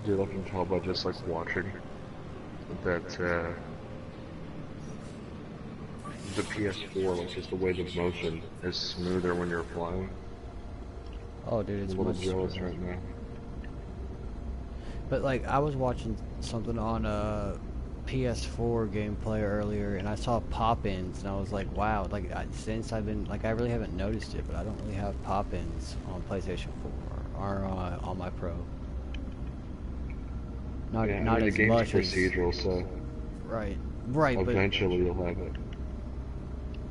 Dude, I can tell by just like watching that the PS4, like just the way the motion is smoother when you're flying. Oh, dude, I'm a it's little much jealous smoother. right now. But like, I was watching something on PS4 gameplay earlier, and I saw pop-ins, and I was like, wow. Like, since I've been like, I really haven't noticed it, but I don't really have pop-ins on PlayStation 4 or on my Pro. Yeah, I Not mean the as game's much as procedural, so right, right, but eventually you'll have it.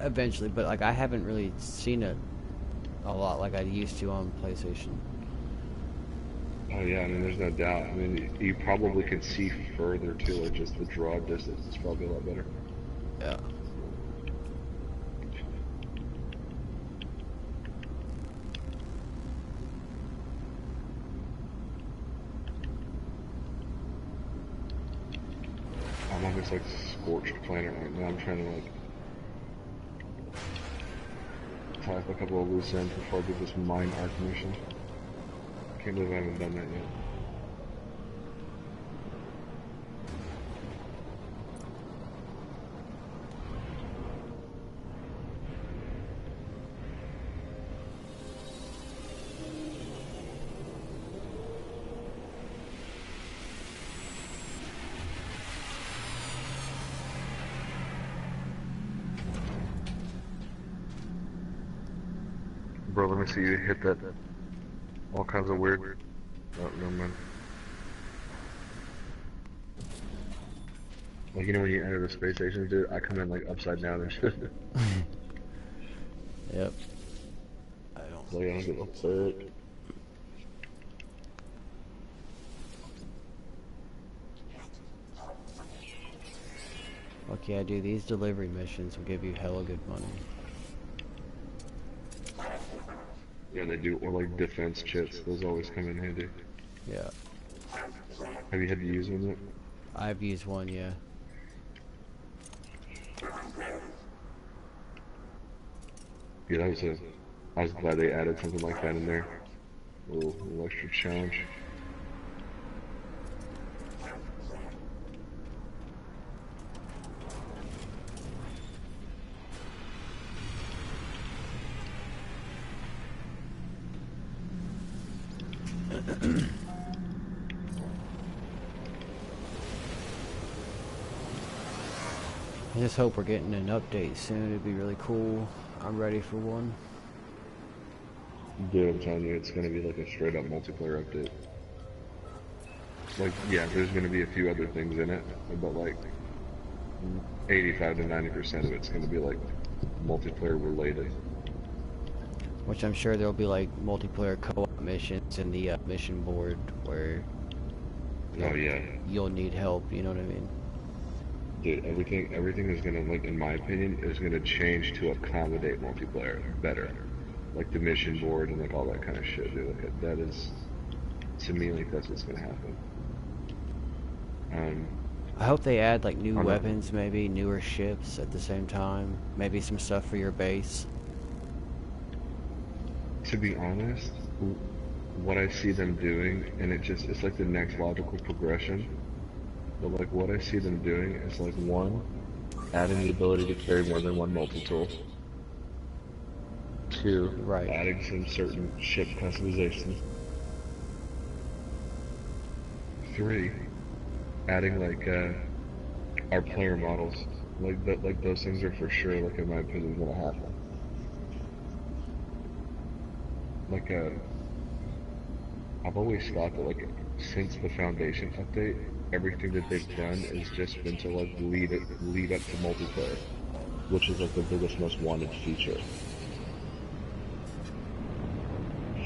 eventually. But like, I haven't really seen it a lot like I used to on PlayStation. Oh yeah, I mean there's no doubt. I mean you probably can see further too, like just the draw distance is probably a lot better. Yeah. I'm on this like scorched planet right now. I'm trying to like tie up a couple of loose ends before I do this mine arc mission. Can't believe I haven't done that yet. Bro, let me see you hit that all kinds of weird. Oh, no man. Like you know when you enter the space station, dude, I come in like upside down and shit. Yep. I don't. Like I don't give a fuck. Okay, I do these delivery missions will give you hella good money. Yeah, they do, or like defense chits. Those always come in handy. Yeah. Have you had to use them yet? I've used one, yeah. Yeah, that was a. I was glad they added something like that in there. A little extra challenge. I just hope we're getting an update soon. It'd be really cool. I'm ready for one. Dude, I'm telling you, it's gonna be like a straight up multiplayer update. Like, yeah, there's gonna be a few other things in it, but like 85 to 90% of it's gonna be like multiplayer related. Which I'm sure there'll be like multiplayer co-op missions in the mission board where Oh you'll yeah, you'll need help. You know what I mean? dude, everything is gonna like, in my opinion, is gonna change to accommodate multiplayer better. Like the mission board and like all that kind of shit, dude. Like that is, to me, like that's what's gonna happen. Um, I hope they add like I new don't know. weapons, maybe newer ships at the same time. Maybe some stuff for your base. To be honest, what I see them doing, and it's like the next logical progression. But like what I see them doing is like one, adding the ability to carry more than one multi-tool. Two, Right. adding some certain ship customizations. Three, adding like our player models. Like that, like those things are for sure, like in my opinion, gonna happen. Like I've always thought that like since the Foundation update, everything that they've done has just been to like lead up to multiplayer, which is like the biggest, most wanted feature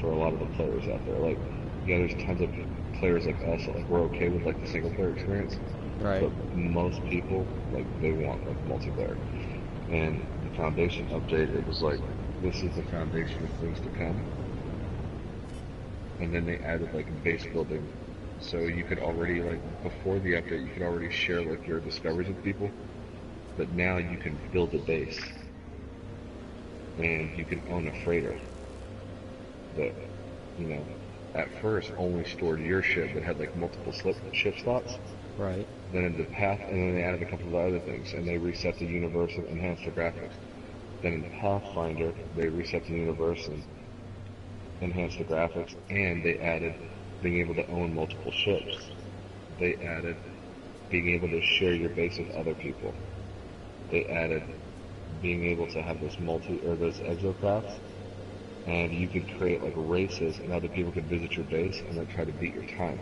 for a lot of the players out there. Like, yeah, there's tons of players like us that like we're okay with like the single player experience, Right. but most people like they want like multiplayer. And the Foundation update, it was like this is the foundation of things to come. And then they added like base building, so you could already like before the update you could already share like your discoveries with people, but now you can build a base and you can own a freighter that you know at first only stored your ship but had like multiple ship slots. Right. Then in the path, and then they added a couple of other things, and they reset the universe and enhanced the graphics. Then in Pathfinder, they reset the universe and enhanced the graphics, and they added being able to own multiple ships. They added being able to share your base with other people. They added being able to have those those exocrafts, and you could create like races, and other people could visit your base and like try to beat your time.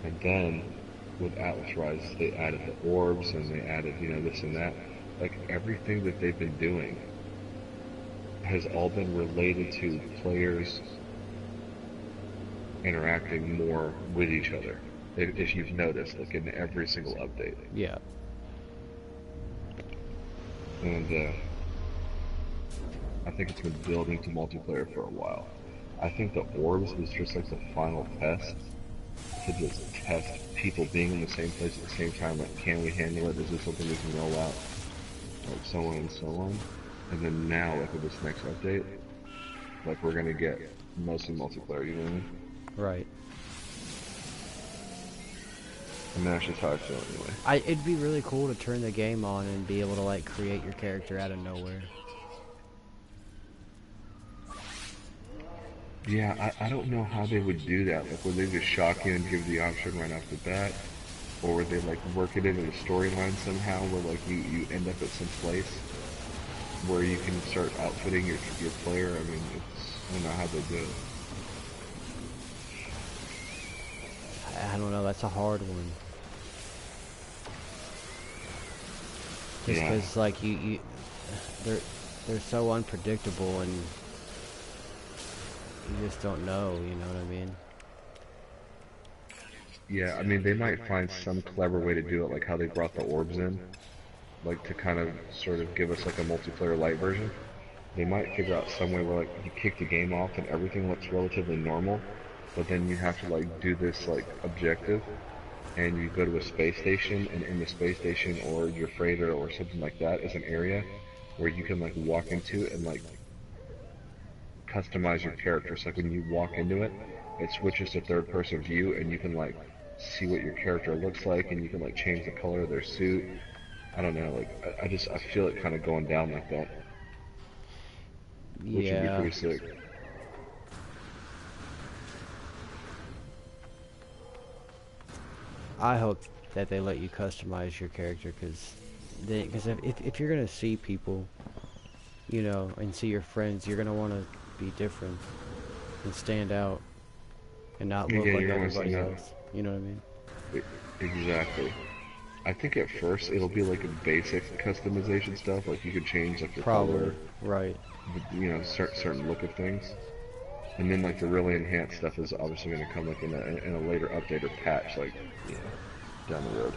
And then with Atlas Rise, they added the orbs, and they added, you know, this and that. Like, everything that they've been doing has all been related to players interacting more with each other. If you've noticed, like in every single update. Yeah. And I think it's been building to multiplayer for a while. I think the orbs was just like the final test to just test people being in the same place at the same time. Like, can we handle it? Is this something we can roll out? Like, so on and so on. And then now, like with this next update, like we're gonna get mostly multiplayer, you know what I mean? Right. And that's just how I feel anyway. It'd be really cool to turn the game on and be able to like create your character out of nowhere. Yeah, I don't know how they would do that. Like, would they just shock you and give the option right off the bat? Or would they, like, work it into the storyline somehow where, like, you end up at some place where you can start outfitting your player? I mean, I don't know how they do it. I don't know, that's a hard one. Just because, like, they're so unpredictable, and you just don't know, you know what I mean? Yeah, I mean, they might find some clever way to do it, like how they brought the orbs in, like to kind of sort of give us like a multiplayer light version. They might figure out some way where like you kick the game off and everything looks relatively normal, but then you have to like do this like objective, and you go to a space station, and in the space station or your freighter or something like that is an area where you can like walk into and like customize your character. So like when you walk into it, it switches to third person view, and you can like see what your character looks like, and you can like change the color of their suit. I don't know, like I feel it kind of going down like that, which would be Yeah. pretty sick. I hope that they let you customize your character, because if you're gonna see people, you know, and see your friends, you're gonna want to be different and stand out and not look Yeah, like you're gonna everybody see else. You know what I mean? Exactly. I think at first it'll be like a basic customization stuff, like you could change like the Probably. color, Right. you know, certain look of things. And then like the really enhanced stuff is obviously going to come like in a later update or patch, like, you know, down the road.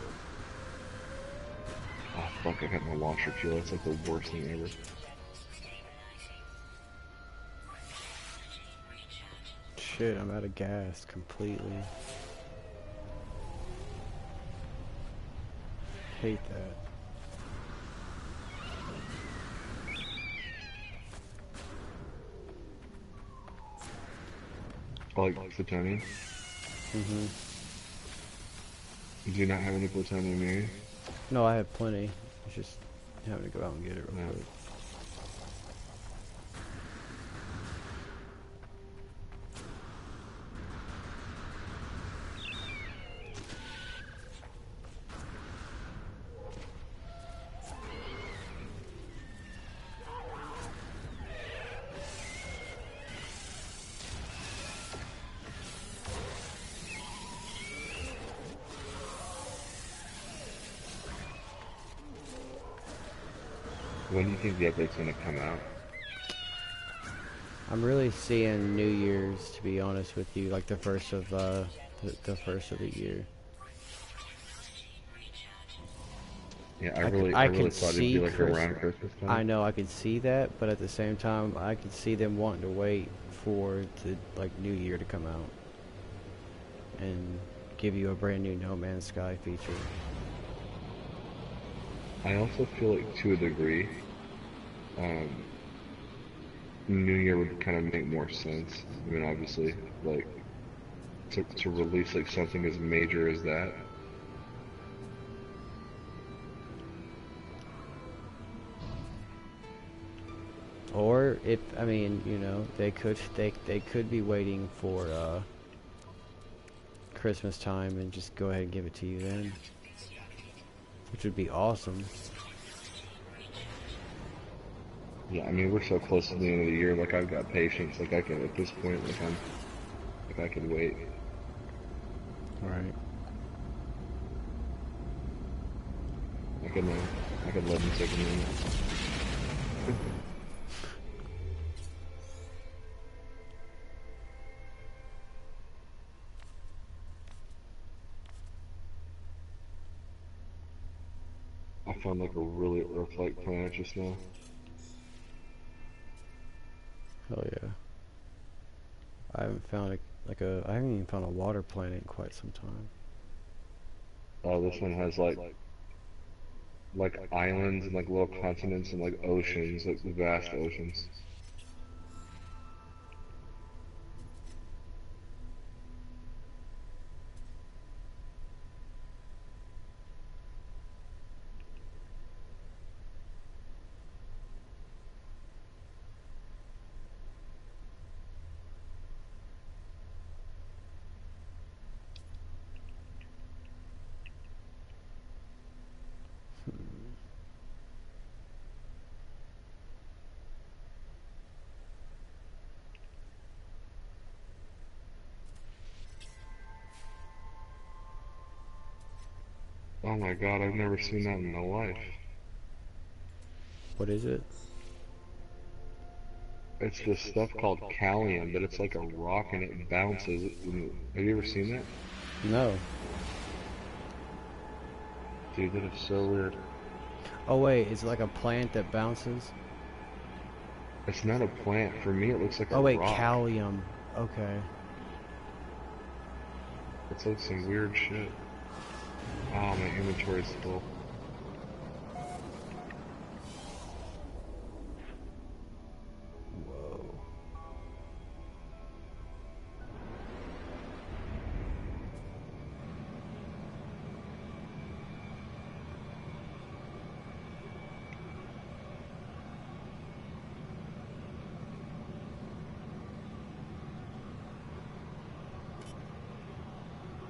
Oh fuck, I got my launcher fuel. That's like the worst thing ever. Shit, I'm out of gas completely. Hate that. Like plutonium? Mm-hmm. Do you not have any plutonium near you? No, I have plenty. It's just having to go out and get it real No. quick. When do you think the update's going to come out? I'm really seeing New Year's, to be honest with you, like the first of the first of the year. Yeah, I I really could thought it'd see be like around Christmas time. I know I could see that, but at the same time, I could see them wanting to wait for the like New Year to come out and give you a brand new No Man's Sky feature. I also feel like to a degree, New Year would kind of make more sense. I mean, obviously, like to release like something as major as that. Or if I mean, you know, they could be waiting for Christmas time and just go ahead and give it to you then, which would be awesome. Yeah, I mean, we're so close to the end of the year. Like, I've got patience. Like, I can at this point, like I could wait. Right. I could let them take a minute. I found like a really Earth-like planet just now. Hell yeah. I haven't found I haven't even found a water planet in quite some time. Oh, this one has like islands and like little continents and like oceans, like vast oceans. Oh my God, I've never seen that in my life. What is it? It's this stuff called callium, but it's like a rock and it bounces. Have you ever seen that? No. Dude, that is so weird. Oh wait, is it like a plant that bounces? It's not a plant. For me, it looks like a Oh wait, rock. callium. Okay. It's like some weird shit. Oh, my inventory's full. Whoa.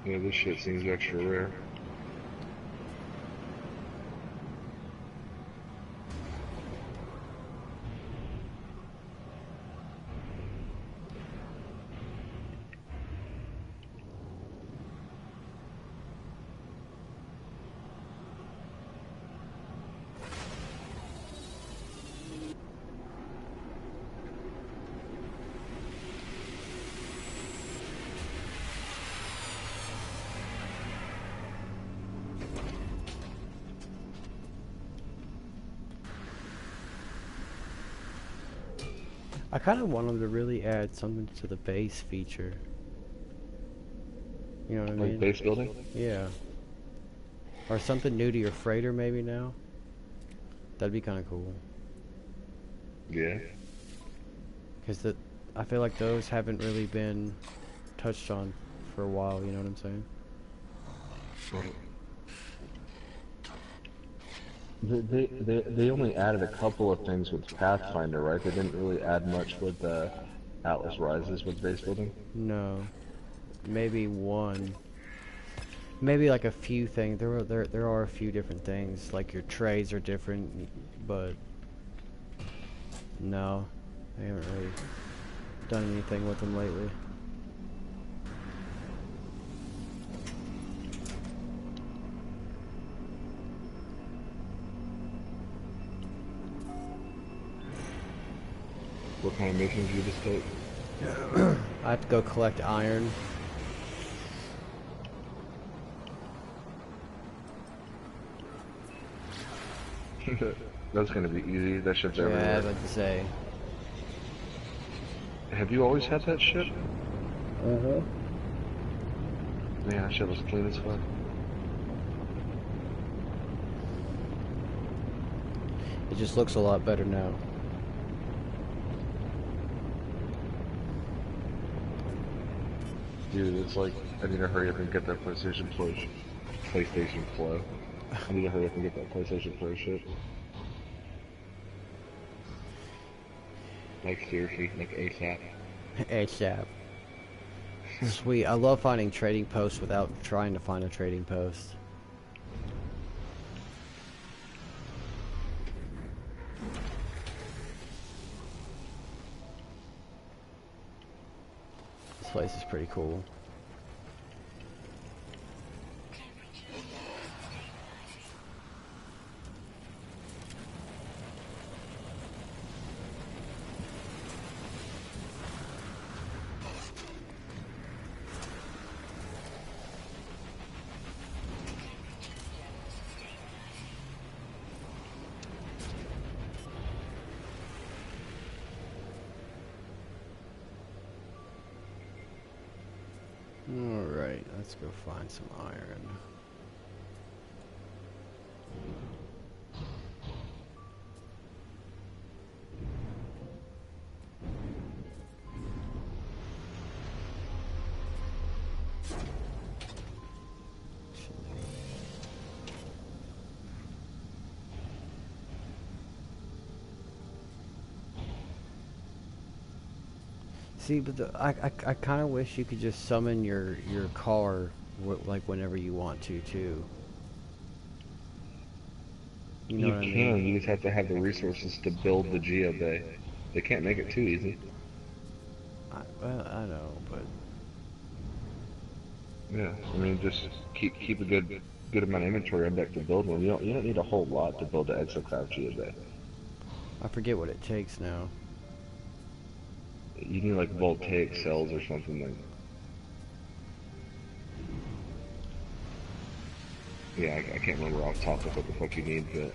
Yeah, this shit seems extra rare. I kind of want them to really add something to the base feature. You know what I mean? Like base building? Yeah. Or something new to your freighter maybe now. That'd be kind of cool. Yeah. Because I feel like those haven't really been touched on for a while, you know what I'm saying? Right. They only added a couple of things with Pathfinder, right? They didn't really add much with Atlas Rises with base building. No. Maybe one. Maybe like a few things. There are a few different things. Like your trays are different, but no, I haven't really done anything with them lately. What kind of missions do you just take? I have to go collect iron. That's gonna be easy. That shit's Yeah, I everywhere. was about to say. Have you always had that shit? Uh-huh. Man, that shit was clean as fuck. It just looks a lot better now. Dude, it's like I need to hurry up and get that PlayStation Pro. I need to hurry up and get that PlayStation Pro shit. Like seriously, like ASAP. ASAP. Sweet. I love finding trading posts without trying to find a trading post. This place is pretty cool. Alright, let's go find some iron. See, but I kind of wish you could just summon your car like whenever you want to too. You know You what I can, mean? you just have to have the resources to build the geobay. They can't make it too easy. Well, I know, but Yeah, I mean, just keep a good amount of inventory on deck to build one. You don't need a whole lot to build an exocloud geobay. I forget what it takes now. You need like voltaic cells or something like. Yeah, I can't remember off the top of what the fuck you need, but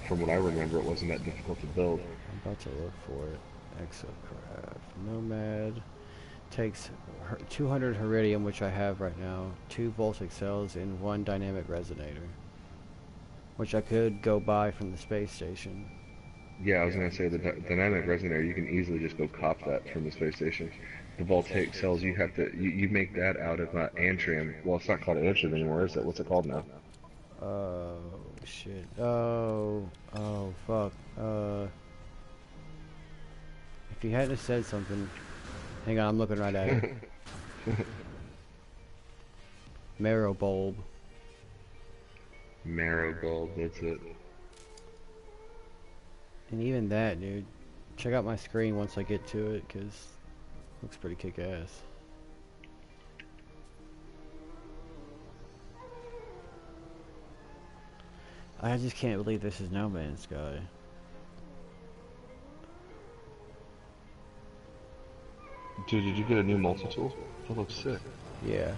from what I remember, it wasn't that difficult to build. I'm about to look for it. Exocraft Nomad takes 200 Heridium, which I have right now, 2 Voltic cells, and 1 dynamic resonator, which I could go buy from the space station. Yeah, I was gonna say the dynamic resonator, you can easily just go cop that from the space station. The voltaic cells, you make that out of antrium. Well, it's not called antrium anymore, is it? What's it called now? Oh shit. Oh fuck. If you hadn't have said something, hang on, I'm looking right at it. Marrow bulb. Marrow gold, that's it. And even that, dude. Check out my screen once I get to it, cause it looks pretty kick-ass. I just can't believe this is No Man's Sky. Dude, did you get a new multi-tool? That looks sick. Yeah.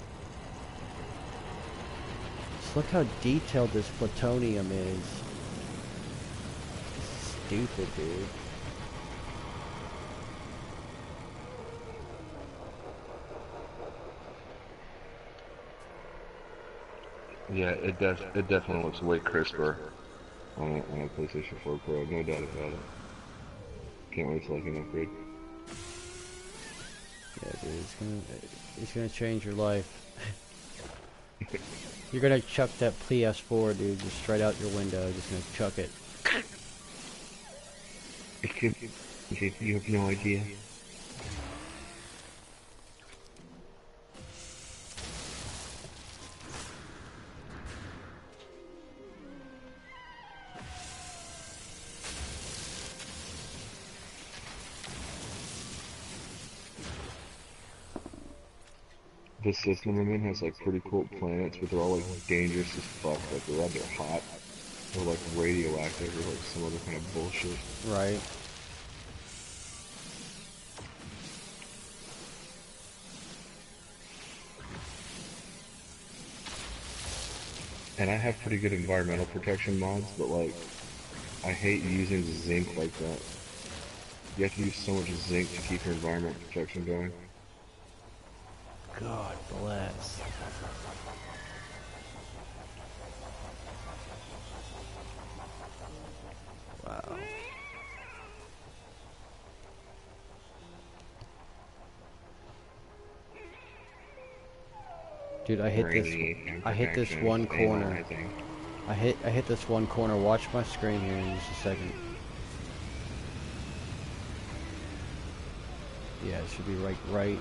Just look how detailed this plutonium is. Stupid, dude. Yeah, it definitely looks way crisper on a PlayStation 4 Pro, no doubt about it. Can't wait till I can upgrade. Yeah, dude, it's gonna change your life. You're gonna chuck that PS4, dude, just straight out your window. Just gonna chuck it. It could, you have no idea. This system I'm in has like pretty cool planets, but they're all like dangerous as fuck. Like they're either hot or like radioactive or like some other kind of bullshit. Right. And I have pretty good environmental protection mods, but like I hate using zinc like that. You have to use so much zinc to keep your environmental protection going. God bless. Wow. Dude, Rainy, I hit this imperfection, one corner. analyzing. I hit this one corner. Watch my screen here in just a second. Yeah, it should be right.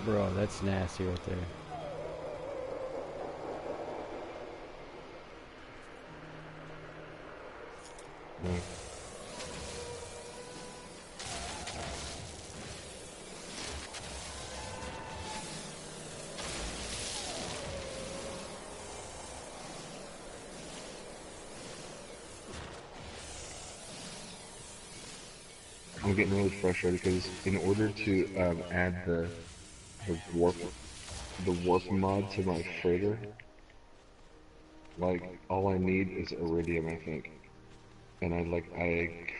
Bro, that's nasty right there. No. I'm getting really frustrated because in order to add the warp the warp mod to my freighter, like all I need is iridium, I think, and I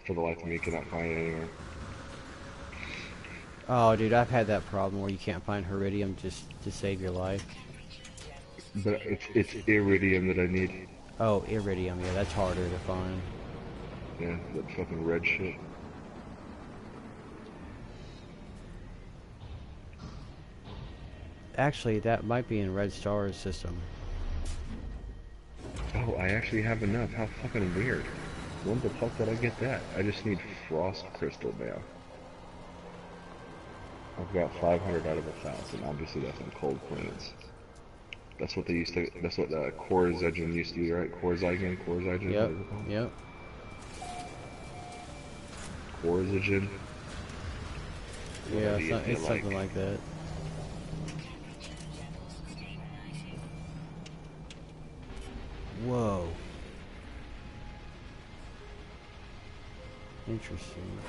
for the life of me cannot find it anywhere. Oh, dude, I've had that problem where you can't find Iridium just to save your life. But it's iridium that I need. Oh, Iridium, yeah, that's harder to find. Yeah, that fucking red shit. Actually, that might be in Red Star's system. Oh, I actually have enough. How fucking weird. When the fuck did I get that? I just need frost crystal now. I've got 500 out of 1,000. Obviously, that's on cold planets. That's what they used to. That's what Korzygen used to be, right? Korzygen, Yep, whatever it's called. yep. Korzygen. Yeah, Whatever you it's like. something like that. Whoa. Interesting.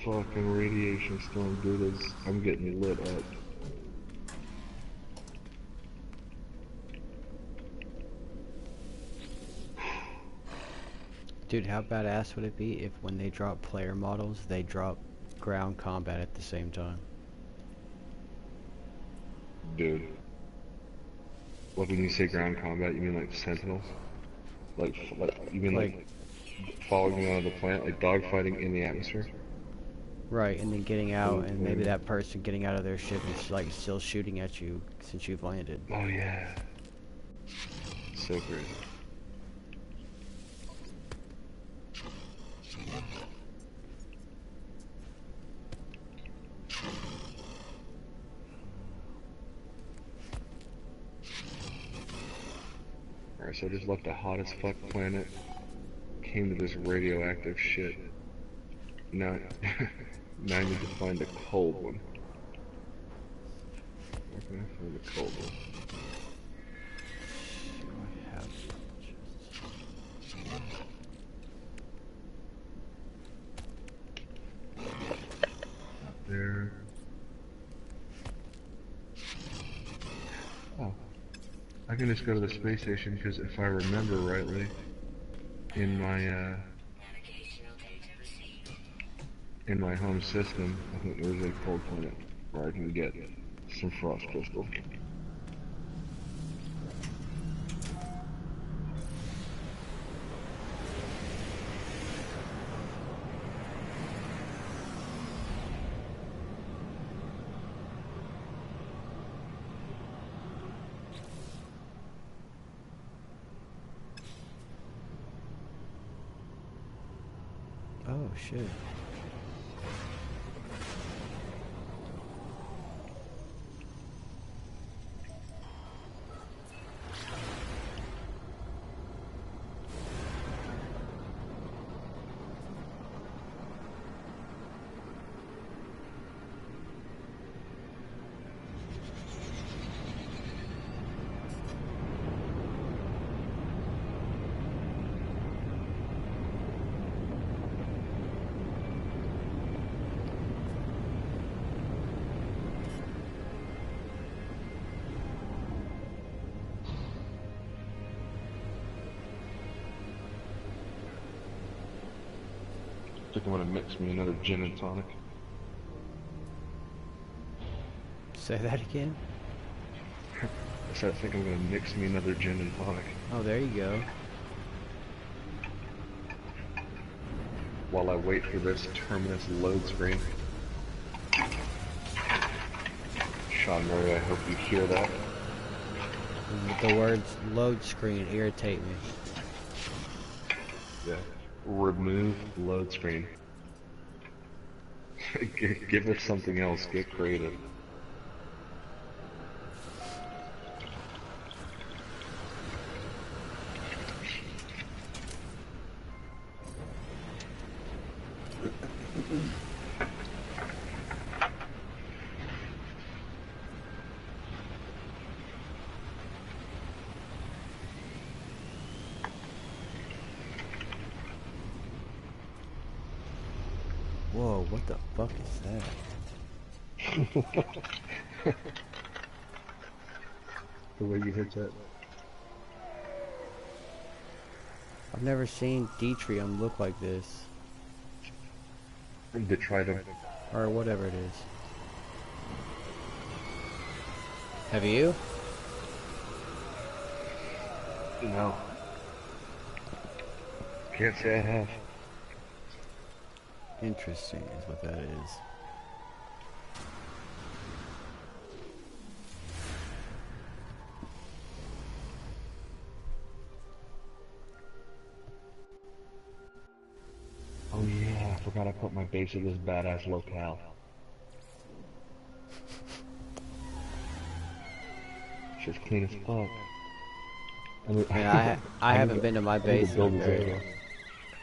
Fucking radiation storm, dude. I'm getting lit up. Dude, how badass would it be if when they drop player models, they drop ground combat at the same time? Dude. Like when you say ground combat, you mean like sentinels? You mean Like, like following you onto the planet, like dogfighting in the atmosphere? right, and then getting out, and maybe Okay. that person getting out of their ship is like still shooting at you since you've landed. Oh yeah. So crazy. Alright, so I just left a hot as fuck planet, came to this radioactive shit. Now, now I need to find a cold one. Where can I find a cold one? Do I have There. Oh. I can just go to the space station because if I remember rightly, in my home system, I think there's a cold planet where I can get some frost crystal. Oh shit. I think I'm gonna mix me another gin and tonic. Say that again? I said I think I'm gonna mix me another gin and tonic. Oh, there you go. While I wait for this terminus load screen. Sean Murray, I hope you hear that. The words load screen irritate me. Yeah. Remove load screen. Give us something else. Get creative. Whoa, what the fuck is that? The way you hit that. I've never seen Detrium look like this. Detritum. Or whatever it is. Have you? No. Can't say I have. Interesting is what that is. Oh yeah, I forgot I put my base at this badass locale. Shit's clean as fuck. I haven't been to my base in a very,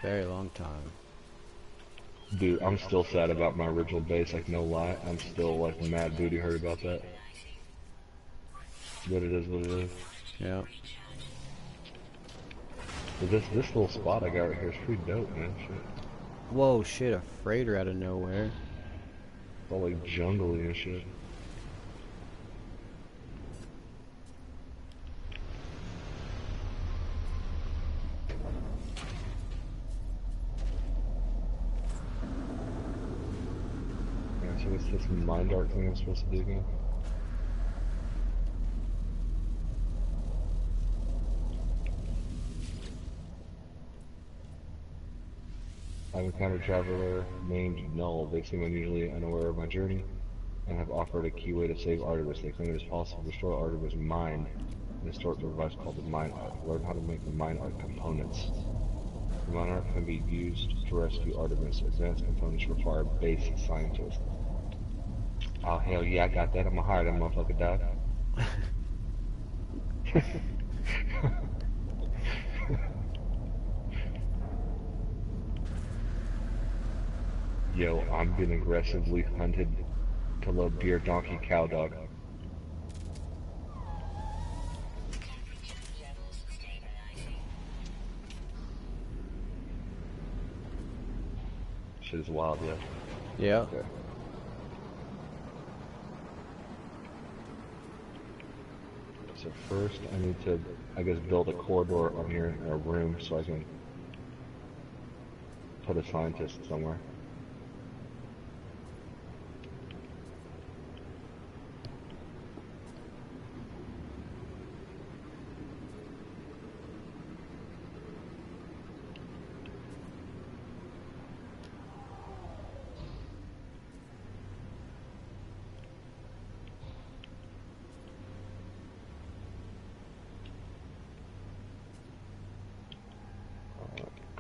very long time. Dude, I'm still sad about my original base, like no lie. I'm still like mad booty hurt about that. But it is what it is. Yeah. But this little spot I got right here is pretty dope, man. Shit. Whoa, shit, a freighter out of nowhere. It's all like jungly and shit. Yeah, so what's this mind art thing I'm supposed to do again? I've encountered a traveler named Null. They seem unusually unaware of my journey and have offered a key way to save Artemis. They claim it is possible to destroy Artemis' mind and store it to a device called the Mind Art. Learn how to make the Mind Art components. The Mind Art can be used to rescue Artemis. Advanced components require base scientists. Oh hell yeah, I got that. I'm gonna hire that motherfucker, dog. Yo, I'm being aggressively hunted to load deer, donkey, cow, dog. Shit is wild, yeah. Yeah. Okay. So first, I need to, I guess, build a corridor on here in a room so I can put a scientist somewhere.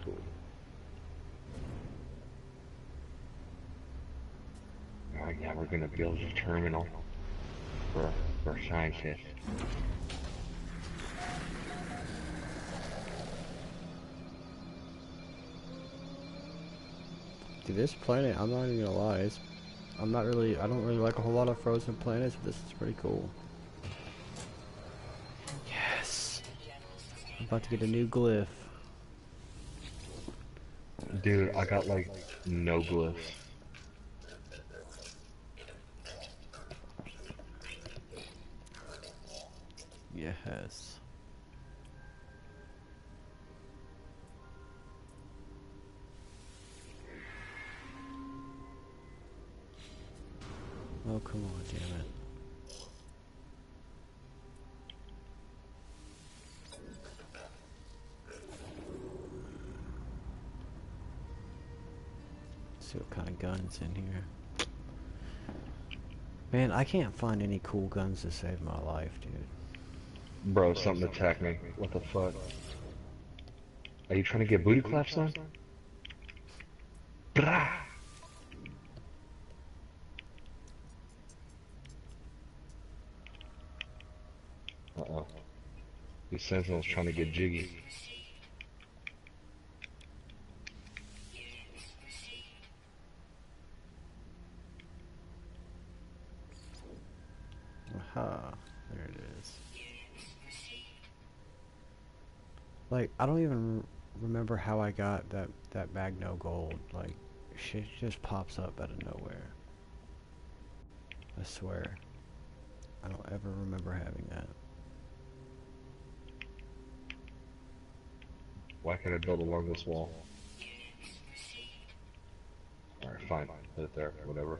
Cool. Alright, now we're gonna build a terminal for scientists. Dude, this planet, I'm not even gonna lie, I don't really like a whole lot of frozen planets, but this is pretty cool. Yes! I'm about to get a new glyph. Dude, I got like no glyphs. Yes. Oh, come on, damn it. Let's see what kind of guns in here. Man, I can't find any cool guns to save my life, dude. Bro, something attacked me. What the fuck? Are you trying to get booty claps, son? Brah! Uh-oh. These sentinels trying to get jiggy. Aha, there it is. Like, I don't even remember how I got that Magno gold. Like, shit just pops up out of nowhere. I swear. I don't ever remember having that. Why can't I build along this wall? Alright, fine. Put it there, whatever.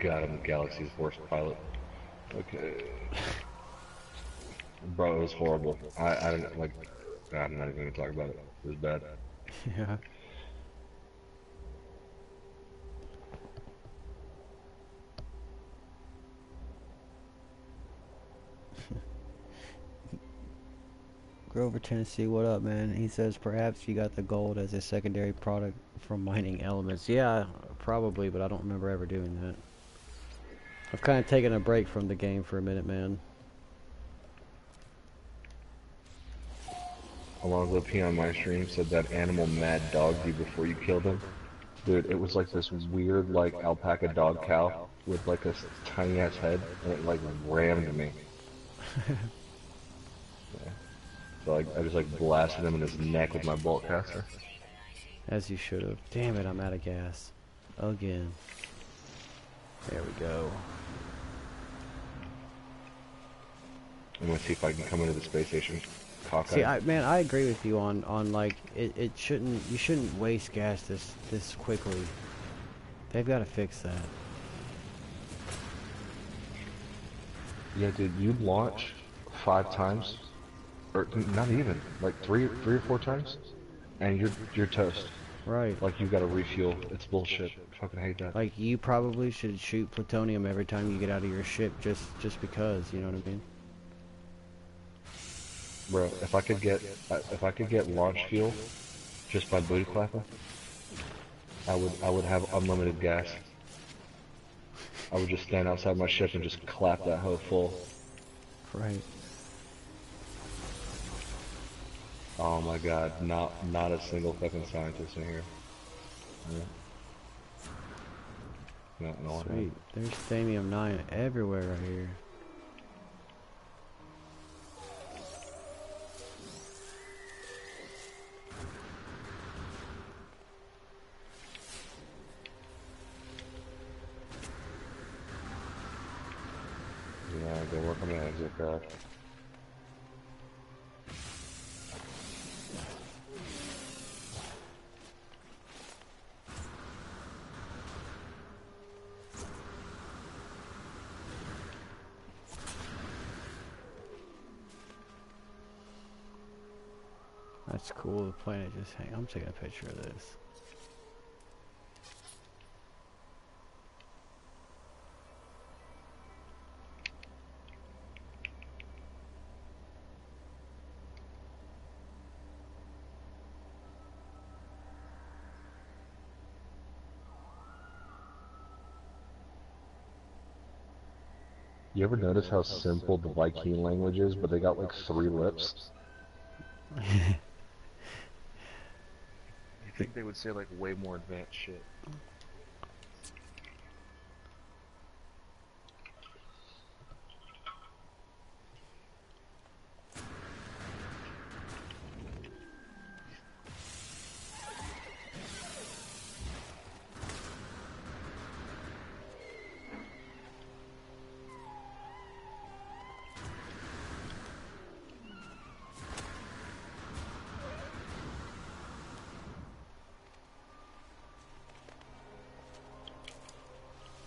God, I'm the galaxy's worst pilot. Okay. Bro, it was horrible. I don't, like, I'm not even gonna talk about it. It was bad. Yeah. Grover, Tennessee, what up, man? He says perhaps you got the gold as a secondary product from mining elements. Yeah, probably, but I don't remember ever doing that. I've kind of taken a break from the game for a minute, man. Alonzo P on my stream said that animal mad dogged you before you killed him. Dude, it was like this weird, like, alpaca dog cow with, like, a tiny ass head, and it, like, rammed me. Yeah. So, like, I just, like, blasted him in his neck with my bolt caster. As you should have. Damn it, I'm out of gas. Again. There we go. I'm gonna see if I can come into the space station. See, man, I agree with you on like it shouldn't, you shouldn't waste gas this quickly. They've got to fix that. Yeah, dude, you launch 5 times, or not even, like three or 4 times, and you're toast. Right. Like you gotta refuel. It's bullshit. Fucking hate that. Like, you probably should shoot plutonium every time you get out of your ship, just because, you know what I mean? Bro, if I could get launch fuel just by booty clapping, I would have unlimited gas. I would just stand outside my ship and just clap that hoe full. Right. Oh my god, not a single fucking scientist in here. Yeah. No one. Sweet. There's Thamium-9 everywhere right here. Yeah, go work on the exit craft. That's cool. The planet just hang. I'm taking a picture of this. You ever notice how simple the Viking language is, but they got like three lips? You think they would say like way more advanced shit?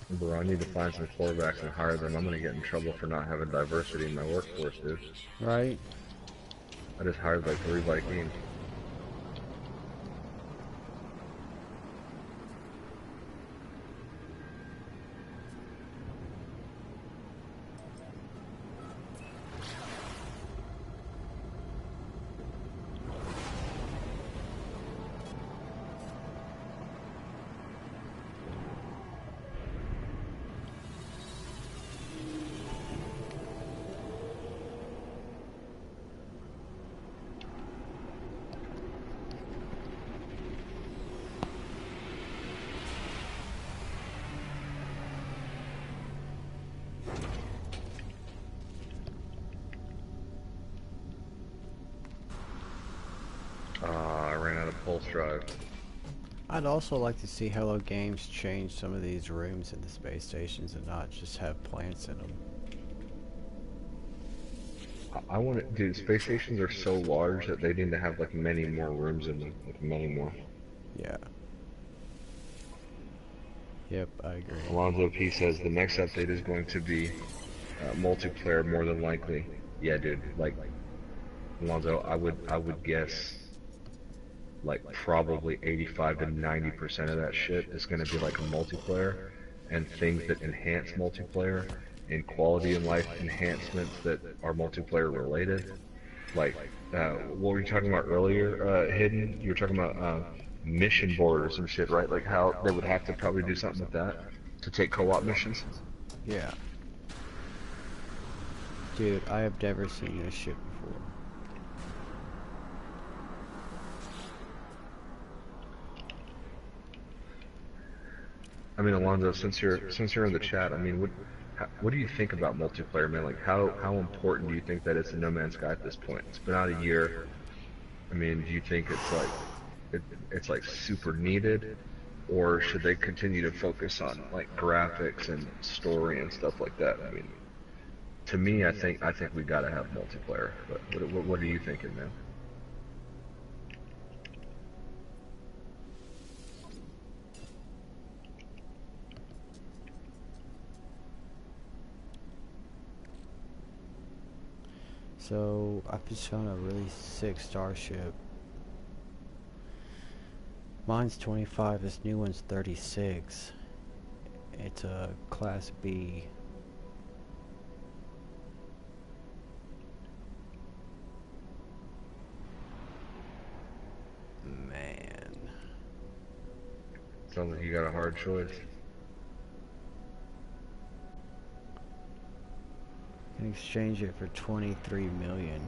Bro, I need to find some quarterbacks and hire them. I'm gonna get in trouble for not having diversity in my workforce, dude. Right? I just hired like three Vikings. I ran out of pulse drive. I'd also like to see Hello Games change some of these rooms in the space stations and not just have plants in them. I want to, dude. Space stations are so large that they need to have like many more rooms in them, like many more. Yeah. Yep, I agree. Alonzo P says the next update is going to be multiplayer more than likely. Yeah, dude. Like Alonzo, I would guess like probably 85 to 90% of that shit is going to be like a multiplayer and things that enhance multiplayer and quality of life enhancements that are multiplayer related. Like, what were you talking about earlier, Hidden? You were talking about mission board or some shit, right? Like how they would have to probably do something with that to take co-op missions. Yeah. Dude, I have never seen this shit before. I mean, Alonzo, since you're in the chat, I mean, what do you think about multiplayer, man? Like, how important do you think that is to No Man's Sky at this point? It's been out a year. I mean, do you think it's like super needed, or should they continue to focus on like graphics and story and stuff like that? I mean, to me, I think we gotta have multiplayer. But what are you thinking, man? So, I've just found a really sick starship. Mine's 25, this new one's 36. It's a Class B. Man. Sounds like you got a hard choice. Can exchange it for 23 million.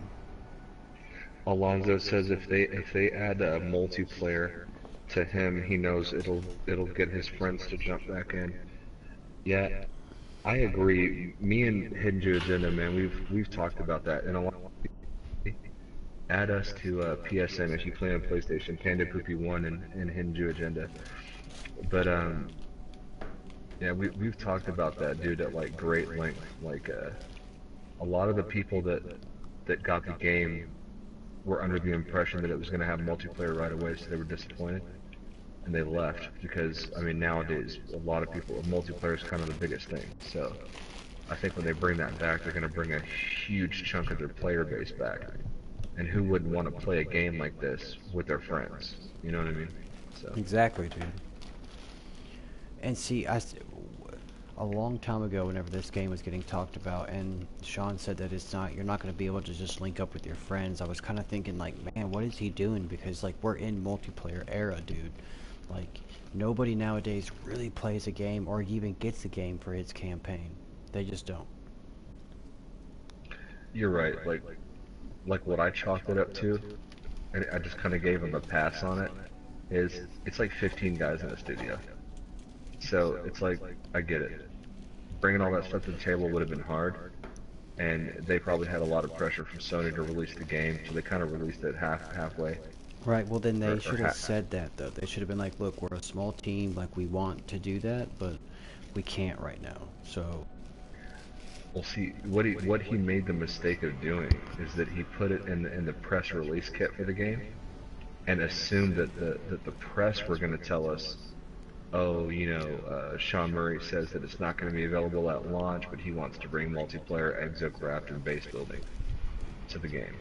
Alonzo says if they add a multiplayer to him, he knows it'll get his friends to jump back in. Yeah, I agree. Me and HiddenJewAgenda, man, we've talked about that, and a lot. Add us to PSN if you play on PlayStation, Panda Poopy One and HiddenJewAgenda. But yeah, we've talked about that, dude, at like great length. Like a lot of the people that got the game were under the impression that it was going to have multiplayer right away, so they were disappointed and they left because I mean nowadays a lot of people multiplayer is kind of the biggest thing. So I think when they bring that back, they're going to bring a huge chunk of their player base back. And who wouldn't want to play a game like this with their friends? You know what I mean? So Exactly, dude. And see, a long time ago, whenever this game was getting talked about, and Sean said that you're not going to be able to just link up with your friends. I was kind of thinking, like, man, what is he doing? Because, like, we're in multiplayer era, dude. Like, nobody nowadays really plays a game or even gets a game for its campaign. They just don't. you're right. Like what I chalked it up to, and I just kind of gave him a pass on it. Is it's like 15 guys in a studio. So it's like I get it. Bringing all that stuff to the table would have been hard, and they probably had a lot of pressure from Sony to release the game, so they kind of released it halfway, Right, well then they or should have said that though. They should have been like, look, we're a small team, like we want to do that, but we can't right now. So Well, see, what he made the mistake of doing is that he put it in the press release kit for the game, and assumed that the press were going to tell us, oh, Sean Murray says that it's not going to be available at launch, but he wants to bring multiplayer, exocraft, and base building to the game.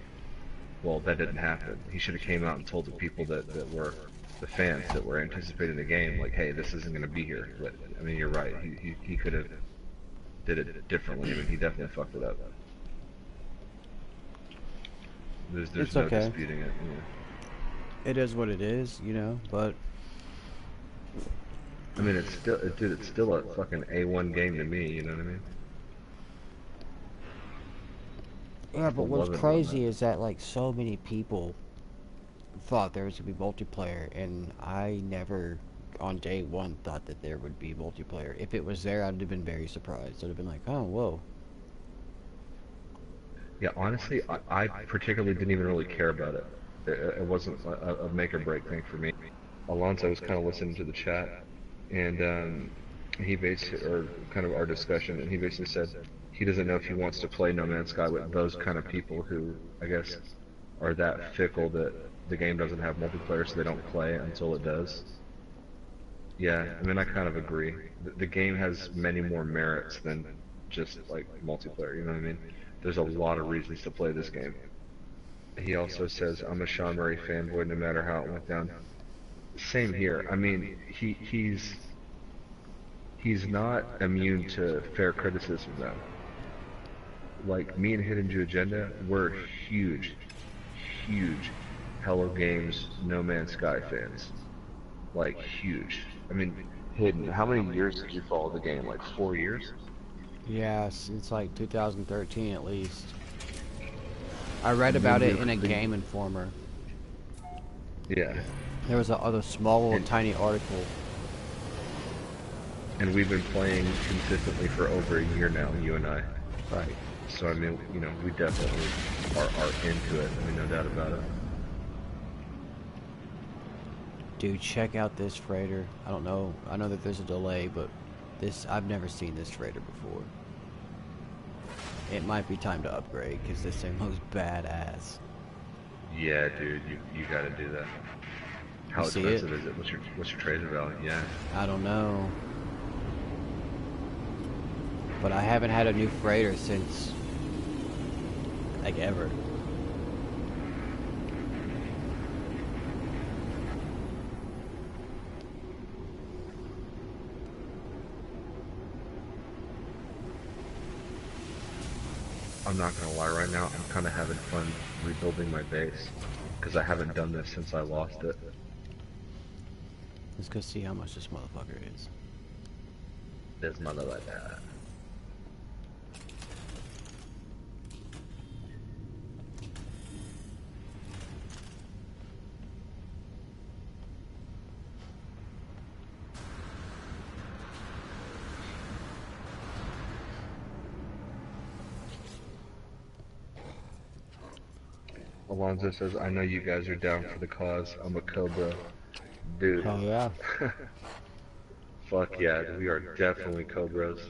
Well, that didn't happen. He should have came out and told the people that were the fans that were anticipating the game, like, hey, this isn't going to be here. But I mean, you're right. He could have did it differently. I mean, he definitely fucked it up. There's it's no okay. disputing it. It is what it is, but I mean, dude, it's still a fucking A1 game to me. You know what I mean? yeah, but Still what's love it on crazy that. is that like so many people thought there was gonna be multiplayer, and I never on day one thought that there would be multiplayer. If it was there, I'd have been very surprised. I'd have been like, oh, whoa. Yeah, honestly, I particularly didn't even really care about it. It wasn't a make or break thing for me. Alonso was kind of listening to the chat, and he basically, or kind of our discussion, and he basically said he doesn't know if he wants to play No Man's Sky with those kind of people who, I guess, are that fickle that the game doesn't have multiplayer, so they don't play until it does. Yeah, I mean, I kind of agree. The game has many more merits than just like multiplayer. You know what I mean? There's a lot of reasons to play this game. He also says, "I'm a Sean Murray fanboy, no matter how it went down." Same here. I mean, he's not immune to fair criticism though. Like me and Hidden Jew Agenda, we're huge, huge Hello Games, No Man's Sky fans. Like huge. I mean, Hidden, how many years did you follow the game? Like 4 years? Yeah, since like 2013 at least. I read And when about the, it in a the Game Informer. yeah, There was a other small little and tiny article. and we've been playing consistently for over a year now, you and I. Right. So I mean, we definitely are into it. I mean, no doubt about it. Dude, check out this freighter. I don't know. I know that there's a delay, but I've never seen this freighter before. It might be time to upgrade because this thing looks badass. Yeah, dude, you got to do that. You How see it? expensive is it? What's your trader value? Yeah. I don't know. But I haven't had a new freighter since, like, ever. I'm not gonna lie, right now I'm kind of having fun rebuilding my base because I haven't done this since I lost it. Let's go see how much this motherfucker is. There's mother like that. Alonzo says, I know you guys are down for the cause. I'm a Cobra. Dude. Oh yeah. Fuck yeah, we are definitely Cobras.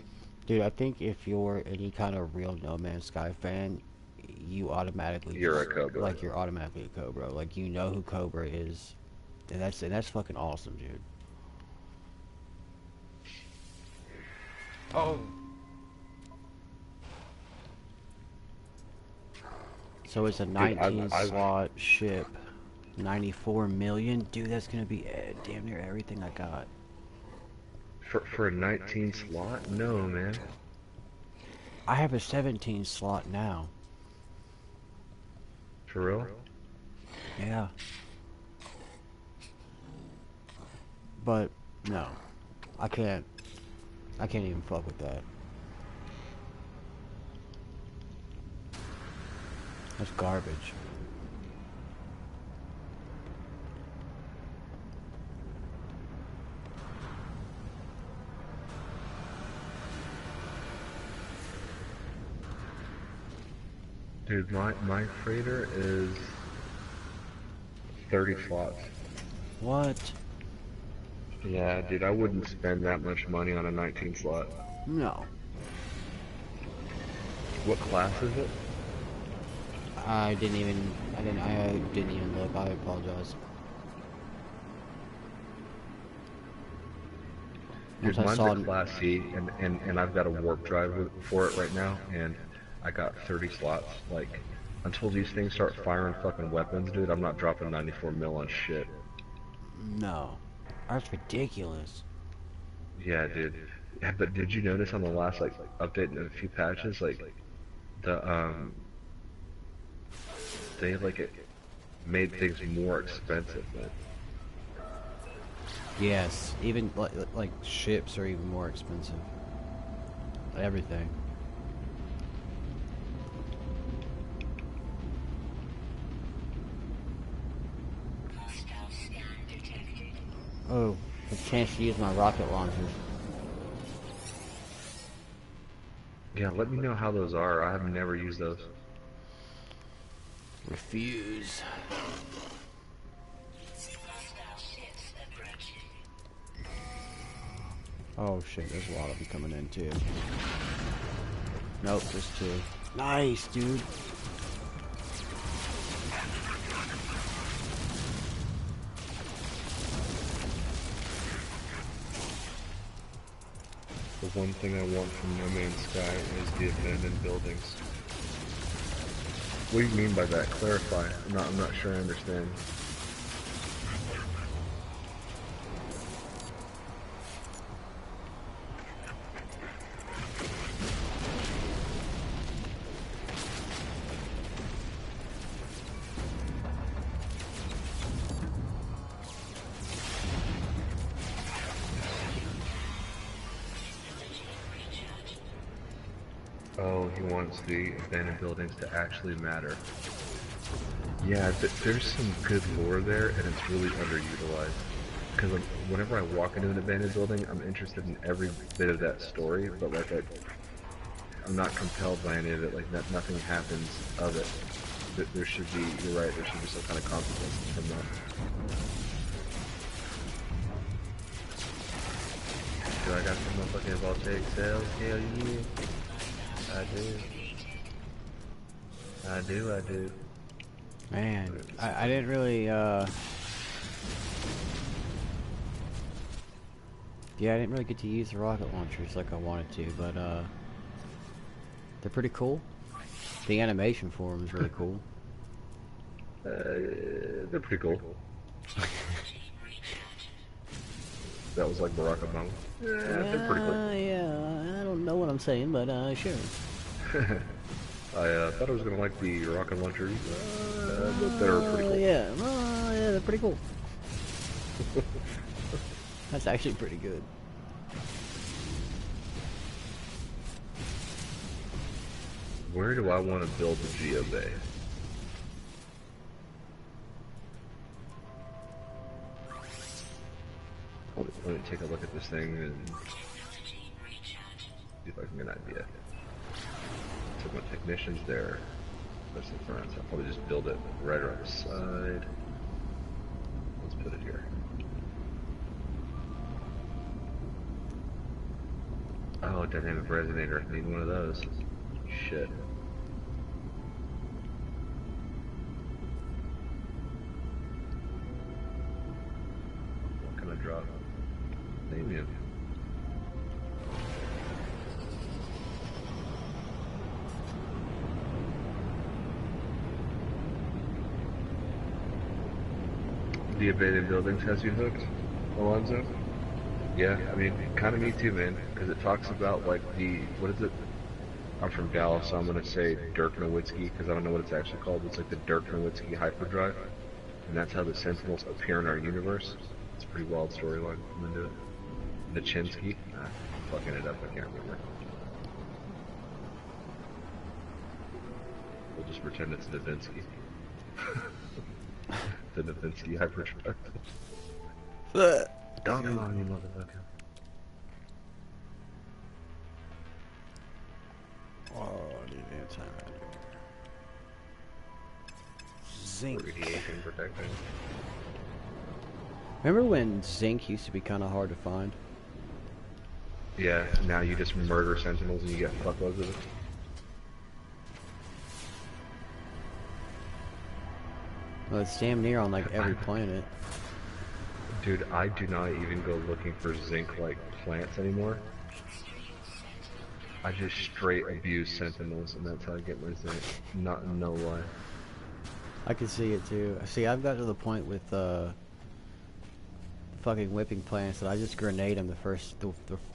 Dude, I think if you're any kind of real No Man's Sky fan, you automatically You're a just, Cobra. like, you're automatically a Cobra. Like, you know who Cobra is. And that's fucking awesome, dude. Oh. So it's a Dude, 19 slot ship. 94 million? Dude, that's gonna be damn near everything I got. For a 19 slot? No, man. I have a 17 slot now. For real? Yeah. But, no. I can't even fuck with that. That's garbage. Dude, my freighter is 30 slots. What? Yeah, dude, I wouldn't spend that much money on a 19 slot. No. What class is it? I didn't even look. I apologize. Dude, Once I mine's saw a Class C, and I've got a warp drive for it right now, and I got 30 slots. Like, until these things start firing fucking weapons, dude, I'm not dropping 94 mil on shit. no. That's ridiculous. Yeah, dude. Yeah, but did you notice on the last, like, update in a few patches, like, the, they, like, it made things more expensive, man. Yes, even like ships are even more expensive. Everything. Oh, a chance to use my rocket launchers. Yeah, let me know how those are. I have never used those. Refuse. Oh shit, there's a lot of them coming in too. Nope, just two. Nice, dude. The one thing I want from No Man's Sky is the abandoned buildings. What do you mean by that? Clarify. I'm not sure I understand. Oh, he wants the abandoned buildings to actually matter. Yeah, there's some good lore there, and it's really underutilized. Because whenever I walk into an abandoned building, I'm interested in every bit of that story, but like I'm not compelled by any of it. Like nothing happens of it. There should be. You're right. There should be some kind of consequences from that. Do I got some motherfucking voltaic cells? Hell yeah. I do. Man, I didn't really, yeah, I didn't really get to use the rocket launchers like I wanted to, but, they're pretty cool. The animation for them is really cool. They're pretty cool. That was like Barack Obama. They're pretty cool. Yeah, I don't know what I'm saying, but, sure. I thought I was gonna like the rocket launchers, but they're pretty cool. Yeah, yeah, they're pretty cool. That's actually pretty good. Where do I want to build the Geo Bay? Let me take a look at this thing and see if I can get an idea. So my technician's there. That's the front, so I'll probably just build it right around the side. Let's put it here. Oh, dynamic resonator. Need one of those. Shit. What can I drop? Damien. The abandoned buildings has you hooked, Alonzo? Yeah, I mean, kind of me too, man, because it talks about, like, what is it? I'm from Dallas, so I'm going to say Dirk Nowitzki, because I don't know what it's actually called. It's like the Dirk Nowitzki hyperdrive, and that's how the Sentinels appear in our universe. It's a pretty wild storyline. I'm into it. Nachinsky? I'm fucking it up, I can't remember. We'll just pretend it's Davinsky. The Davinsky hyperdrive. Don't on you, motherfucker. Oh, dude, it's not right here. Zinc. Radiation protection. Remember when zinc used to be kind of hard to find? Yeah, now you just murder sentinels and you get fuckloads of it. Well, it's damn near on like every planet. Dude, I do not even go looking for zinc-like plants anymore. I just straight abuse sentinels, and that's how I get my zinc. Not no lie. I can see it too. See, I've got to the point with fucking whipping plants that I just grenade them the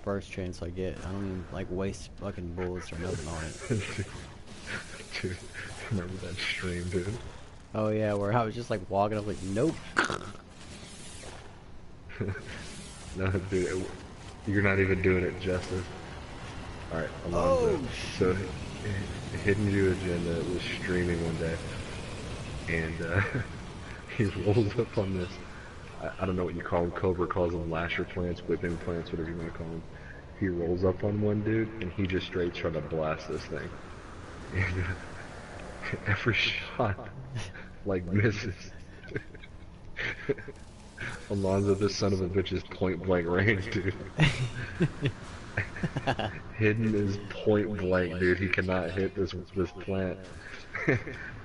first chance I get. I don't even like waste fucking bullets or nothing on it. Dude, remember that stream, dude? Oh yeah, where I was just like walking up like, nope. No, dude, you're not even doing it justice. Alright, Alonzo. So, HiddenJewAgenda was streaming one day, and he rolls up on this. I don't know what you call them. Cobra calls them lasher plants, whipping plants, whatever you want to call them. He rolls up on one dude, and he just straight tried to blast this thing. And every shot, like, misses. Alonzo, this son of a bitch, is point blank range, dude. Hidden is point blank, dude. He cannot hit this plant.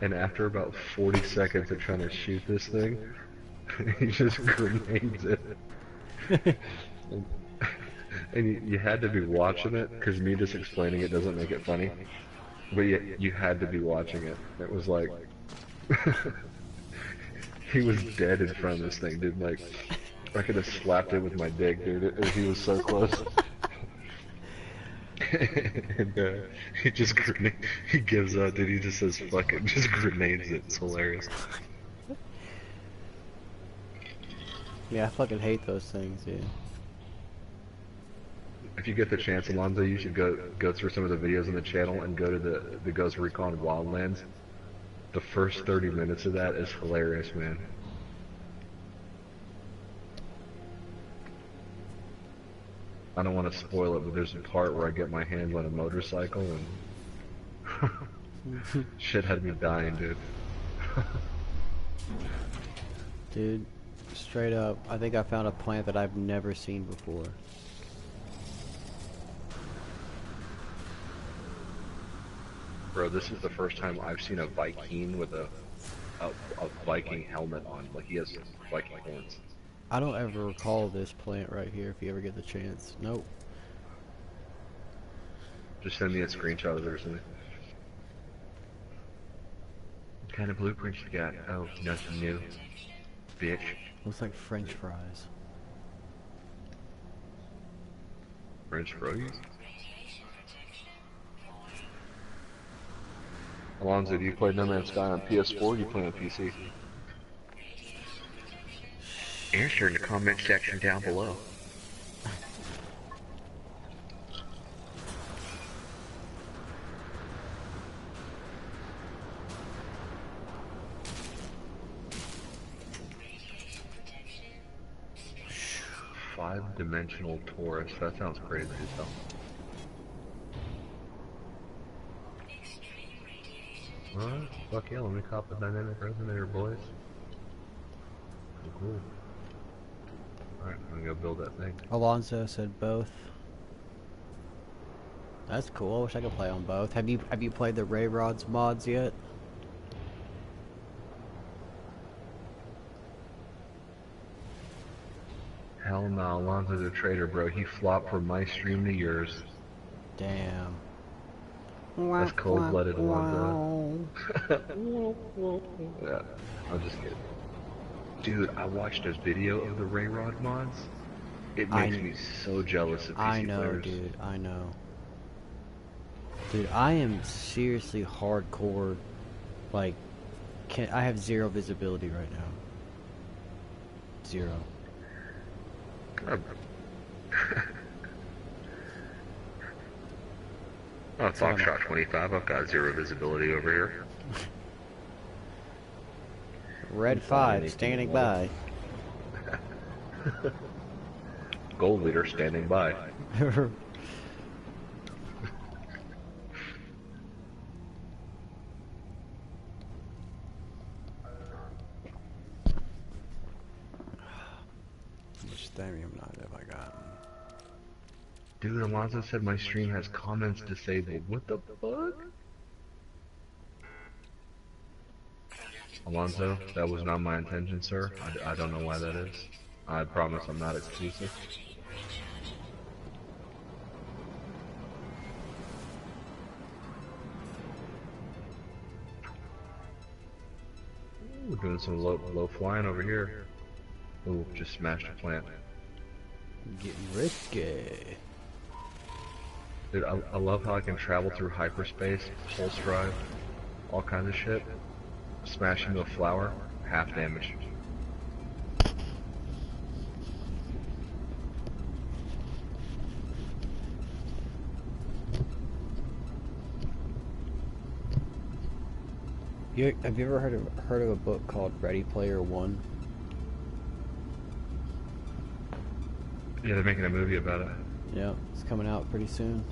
And after about 40 seconds of trying to shoot this thing, he just grenades it. And you had to be watching it, because me just explaining it doesn't make it funny. But you had to be watching it. It was like... He was dead in front of this thing, dude. Like, I could have slapped it with my dick, dude. He was so close. And he just he gives up, dude. He just says, fuck it, just grenades it. It's hilarious. Yeah, I fucking hate those things, dude. If you get the chance, Alonzo, you should go through some of the videos on the channel and go to the Ghost Recon Wildlands. The first 30 minutes of that is hilarious, man. I don't want to spoil it, but there's a part where I get my hands on a motorcycle and shit had me dying, dude. Dude, straight up, I think I found a plant that I've never seen before. Bro, this is the first time I've seen a Viking with a Viking helmet on. Like, he has Viking horns. I don't ever recall this plant right here if you ever get the chance. Nope. Just send me a screenshot of it or something. What kind of blueprints you got? Oh, nothing new. Bitch. Looks like French fries. French fries? Alonzo, do you play No Man's Sky on PS4 or do you play on PC? Answer in the comment section down below. Five-dimensional Taurus, that sounds crazy as hell. Alright, fuck yeah, let me cop the dynamic resonator, boys. Cool. Alright, I'm gonna go build that thing. Alonzo said both. That's cool. I wish I could play on both. Have you played the Ray Rods mods yet? Hell no, Alonzo's a traitor, bro. He flopped from my stream to yours. Damn. That's cold-blooded, Alonzo. Yeah, I'm just kidding. Dude, I watched a video of the Ray Rod mods. It makes me so jealous of PC I know, players. dude. I know. Dude, I am seriously hardcore. Like, I have zero visibility right now. Zero. Oh, Foxshot 25, I've got zero visibility over here. Red Fly 5, anything in standing water. by. Gold leader standing by. How much thermium not have I gotten? Dude, Alonzo said my stream has comments disabled. What the fuck? Alonzo, that was not my intention, sir. I don't know why that is. I promise I'm not exclusive. We're doing some low flying over here. Ooh, just smashed a plant. Getting risky. Dude, I love how I can travel through hyperspace, pulse drive, all kinds of shit. Smash into a flower, half damage. Have you ever heard of a book called Ready Player One? Yeah, they're making a movie about it. Yeah, it's coming out pretty soon.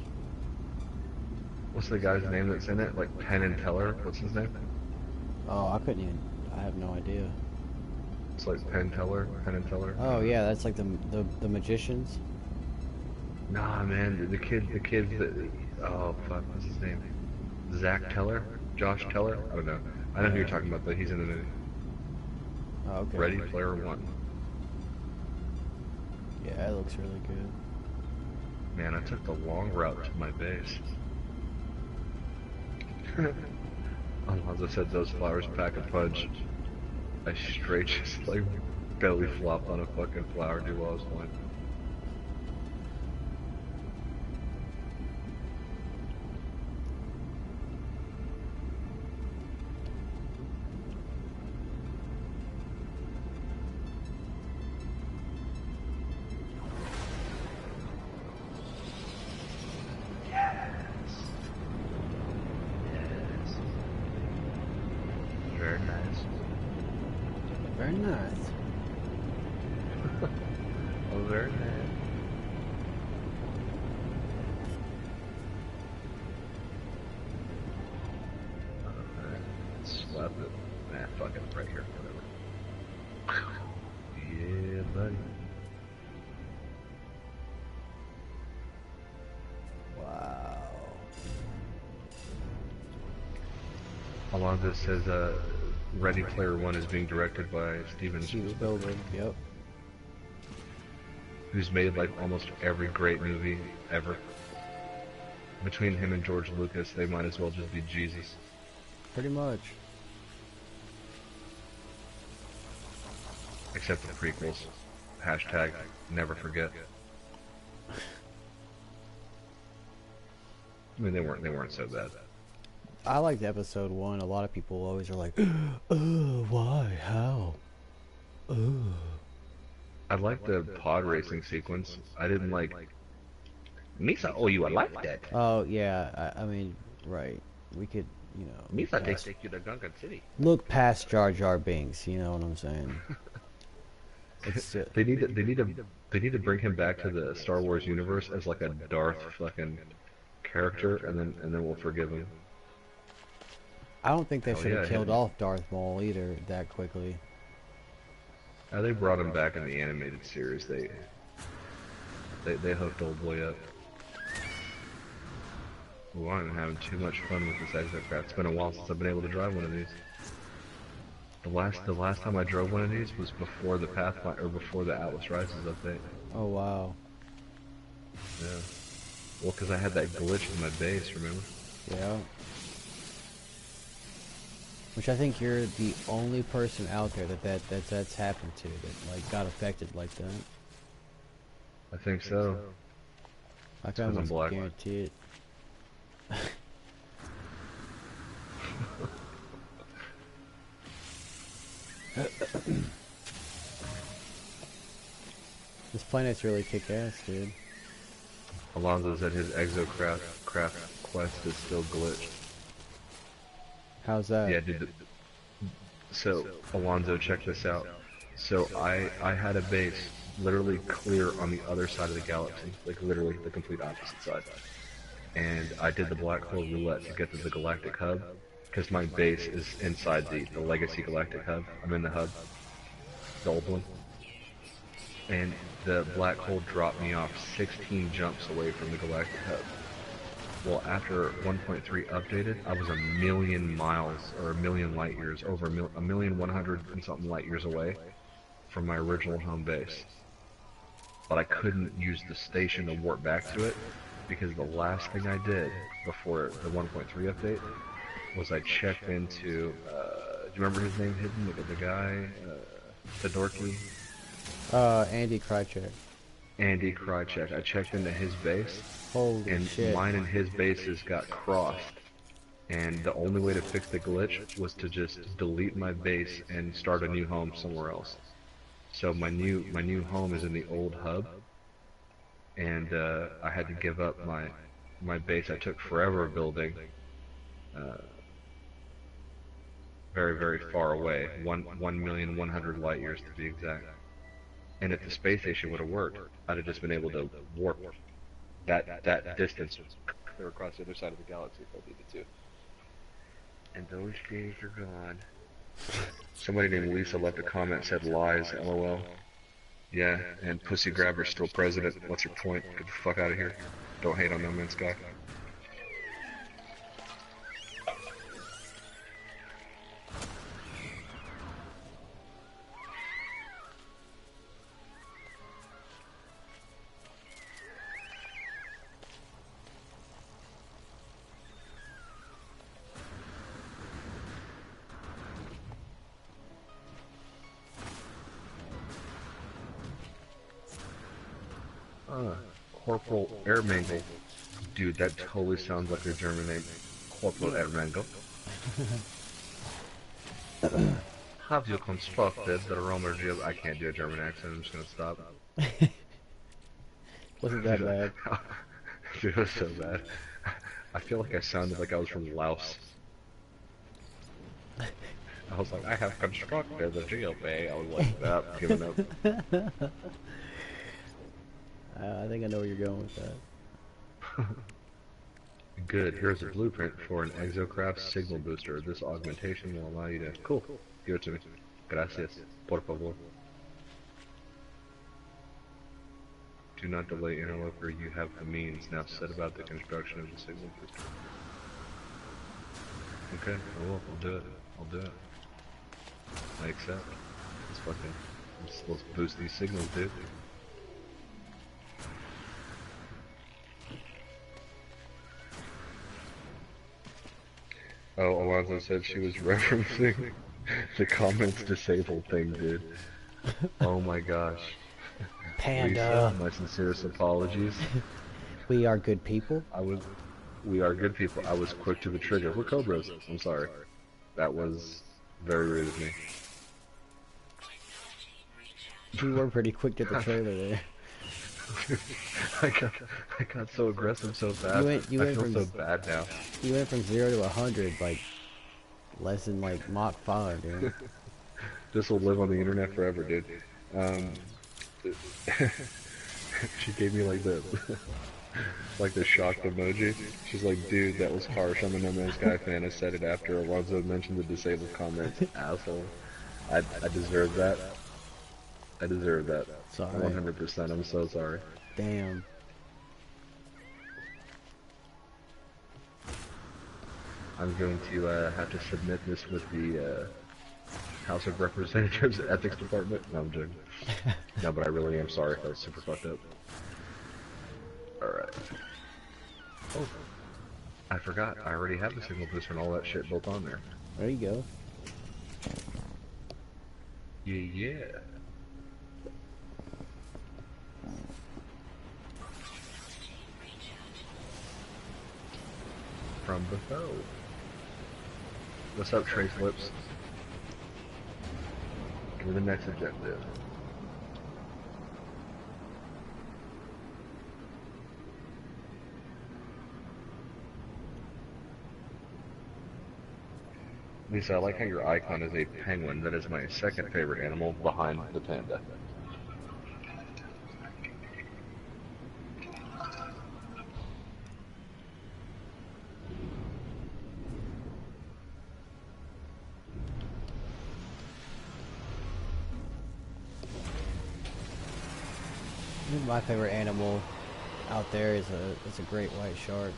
What's the guy's name that's in it? Like Penn and Teller? What's his name? Oh, I have no idea. It's like Penn and Teller. Oh yeah, that's like the magicians. Nah, man, the kids that, oh fuck, what's his name? Zach Teller? Josh Teller? I don't know. I know who you're talking about, but he's in the movie. Oh, okay. Ready Player One. Yeah, it looks really good. Man, I took the long route to my base. Alonzo said those flowers pack a punch. I straight just like belly flopped on a fucking flower dude while I was flying. Very nice. Very nice. Oh, very nice. Slap it. Nah, fuck it, right here, whatever. Yeah, buddy. Wow. Alonzo says, Ready Player One is being directed by Steven Spielberg. Yep. who's made like almost every great movie ever. Between him and George Lucas, they might as well just be Jesus. Pretty much. Except the prequels. Hashtag never forget. I mean, they weren't so bad. I liked episode 1. A lot of people always are like, why? How? I liked the pod racing sequence. I didn't like Misa. Oh, you would like that? Oh, yeah. I mean, right. We could, you know. Misa, they take you to Gungan City. Look past Jar Jar Binks, you know what I'm saying? It's They need to bring him back to the Star Wars universe as like a Darth fucking character, and then we'll forgive him. I don't think they Hell should have yeah, killed him. off Darth Maul either that quickly. They brought him back in the animated series. They hooked old boy up. Ooh, I'm having too much fun with this exocraft. It's been a while since I've been able to drive one of these. The last time I drove one of these was before the Pathfinder, or before the Atlas Rises update. Oh, wow. Yeah. Well, because I had that glitch in my base, remember? Yeah. Which I think you're the only person out there that's happened to, that like got affected like that. I think so. I can 'cause I'm almost black. guarantee it. This planet's really kick-ass, dude. Alonzo said his exocraft quest is still glitched. How's that? Yeah, dude. So, Alonzo, check this out. So I had a base literally clear on the other side of the galaxy, like literally the complete opposite side. And I did the black hole roulette to get to the galactic hub, because my base is inside the legacy galactic hub. I'm in the hub, the old one. And the black hole dropped me off 16 jumps away from the galactic hub. Well, after 1.3 updated, I was a million miles, or a million light years, over a million 100 and something light years away from my original home base. But I couldn't use the station to warp back to it, because the last thing I did before the 1.3 update was I checked into, do you remember his name, Hidden? The guy, the dorky? Andy Krychek. Andy Krychek. I checked into his base, Holy and shit. mine and his bases got crossed. And the only way to fix the glitch was to just delete my base and start a new home somewhere else. So my new home is in the old hub, and I had to give up my base I took forever building, very, very far away, 1,100,000 light years to be exact. And if the space station would have worked, I'd have just been able to warp that distance clear across the other side of the galaxy if I needed to. And those days are gone. Somebody named Lisa left a comment, said lies, lol. Yeah, and Pussy Grabber's still president. What's your point? Get the fuck out of here. Don't hate on No Man's Sky. Corporal Airmangle. Dude, that totally sounds like a German name. Corporal Airmangle. Have you constructed the Romer Geo? I can't do a German accent, I'm just gonna stop. Wasn't that bad? Dude, it was so bad. I feel like I sounded like I was from Laos. I was like, I have constructed the GeoBay. I was like, that, giving up. I think I know where you're going with that. Good, here's a blueprint for an exocraft signal booster. This augmentation will allow you to... Cool, give it to me. Gracias, por favor. Do not delay, interloper, you have the means. Now set about the construction of the signal booster. Okay, I will, I'll do it. I'll do it. I accept. Let's boost these signals, dude. Oh, Alonzo said she was referencing the comments disabled thing, dude. Oh my gosh. Panda. Lisa, my sincerest apologies. We are good people. We are good people. I was quick to the trigger. We're Cobras. I'm sorry. That was very rude of me. You were pretty quick to the trailer there. I got so aggressive so fast. I feel so bad now. You went from 0 to 100 like less than like Mach 5, dude. This will live on the internet forever, dude. She gave me like the shocked emoji. She's like, dude, that was harsh. I'm a No Man's Sky fan. I said it after Alonzo mentioned the disabled comments. Asshole. I deserve that. I deserve that. Sorry. 100%. I'm so sorry. Damn. I'm going to have to submit this with the House of Representatives Ethics Department. No, I'm joking. No, but I really am sorry. That was super fucked up. Alright. Oh. I forgot. I already have the signal booster and all that shit built on there. There you go. Yeah. From the foe. What's up, Trace Lips? Give me the next objective. Lisa, I like how your icon is a penguin. That is my second favorite animal behind the panda. My favorite animal out there is a great white shark.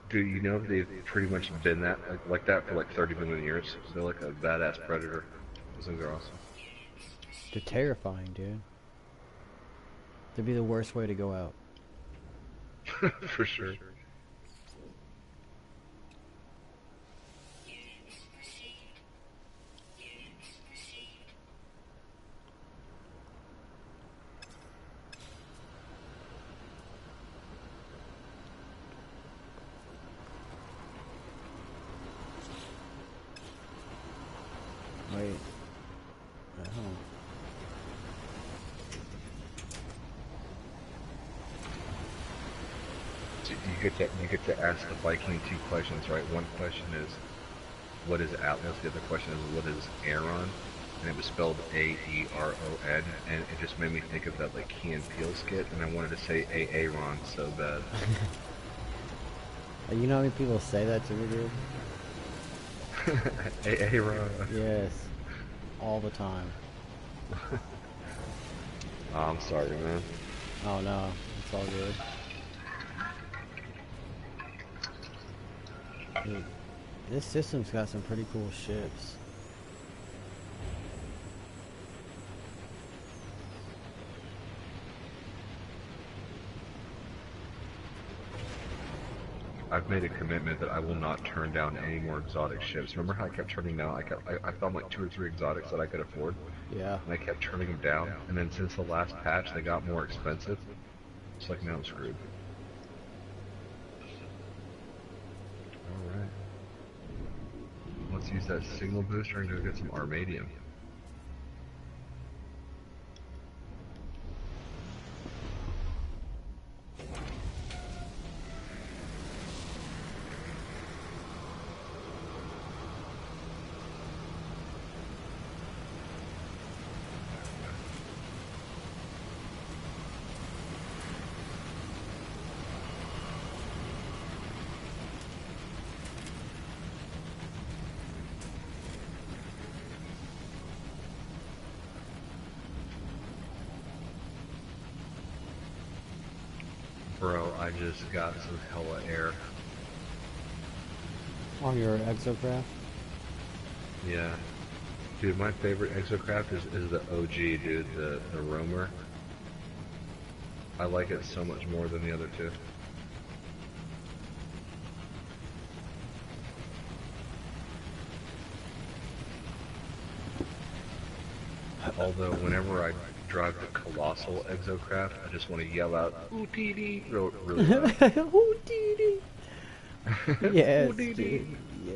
Do you know they've pretty much been like that for like 30 million years? They're like a badass predator. Those things are awesome. They're terrifying, dude. They'd be the worst way to go out. For sure. Wait. Oh. So you get to ask the Viking two questions, right? One question is what is Atlas? The other question is what is Aaron? And it was spelled A-E-R-O-N, and it just made me think of that like Key and Peele skit, and I wanted to say Aaron so bad. You know how many people say that to me, dude? Aaron. Yes. All the time. Oh, I'm sorry, man. Oh no, it's all good. Dude, this system's got some pretty cool ships. I've made a commitment that I will not turn down any more exotic ships. Remember how I kept turning down? I found like 2 or 3 exotics that I could afford, Yeah. and I kept turning them down. And then since the last patch, they got more expensive. It's like now I'm screwed. All right. Let's use that signal booster and go get some Armadium. Bro, I just got some hella air. On your exocraft? Yeah. Dude, my favorite exocraft is the OG, dude, the roamer. I like it so much more than the other two. Although whenever I drive the colossal exocraft, I just want to yell out "OOTD" really loud. OOTD. Yes, OOTD. dude. Yes.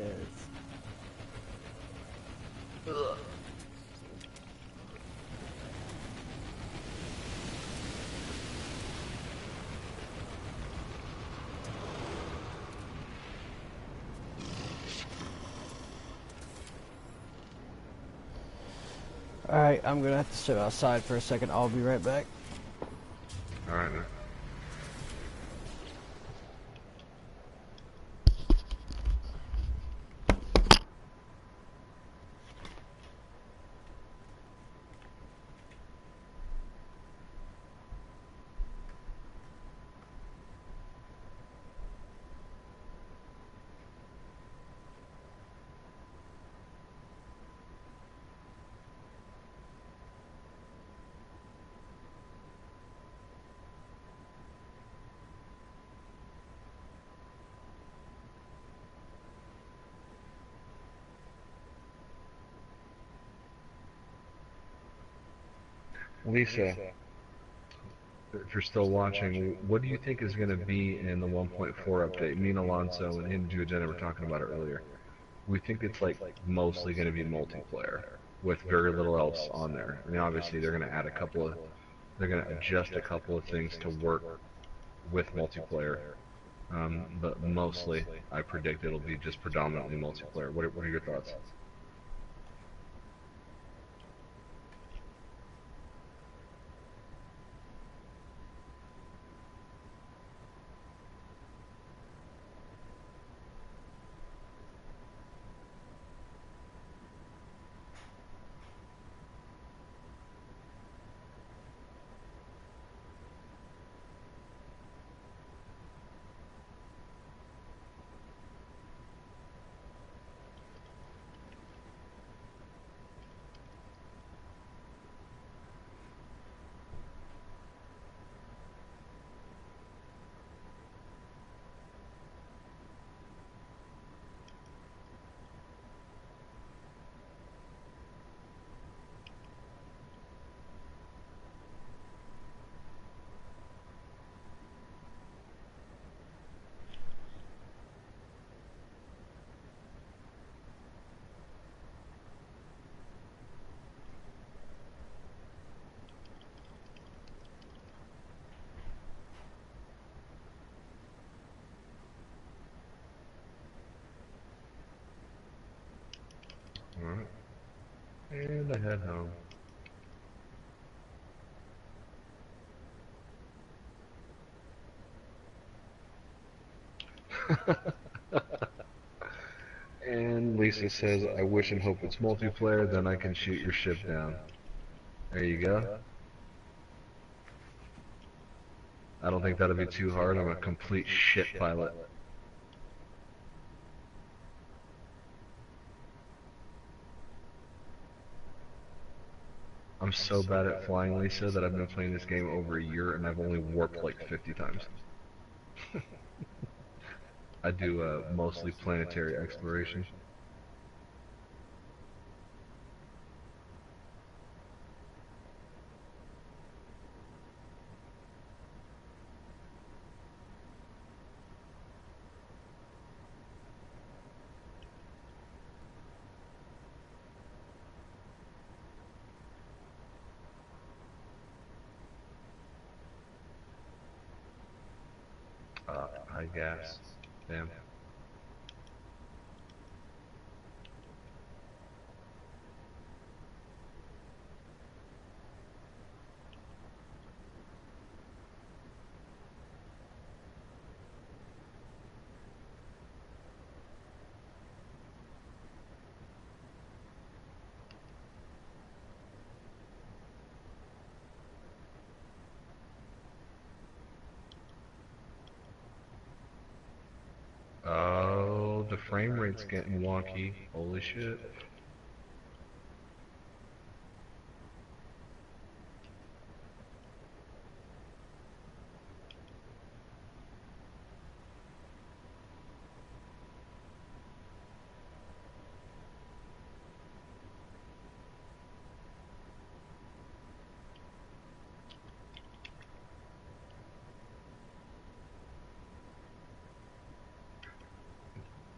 Ugh. Alright, I'm gonna have to step outside for a second. I'll be right back. Alright, man. Lisa, if you're still watching, what do you think is going to be in the 1.4 update? Me and Alonso and HiddenJewAgenda were talking about it earlier. We think it's like mostly going to be multiplayer with very little else on there. I mean, obviously they're going to add they're going to adjust a couple of things to work with multiplayer. but mostly I predict it'll be just predominantly multiplayer. What are your thoughts? Alright. And I head home. And Lisa says, I wish and hope it's multiplayer, then I can shoot your ship down. There you go. I don't think that'll be too hard. I'm a complete shit pilot. I'm so bad at flying, Lisa, that I've been playing this game over a year and I've only warped like 50 times. I do mostly planetary exploration. High gas. Damn. Oh, the frame rate's getting wonky. Holy shit.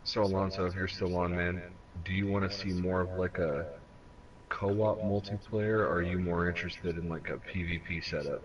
So Alonso, if you're still on, man, do you want to see more of like a co-op multiplayer, or are you more interested in like a PvP setup?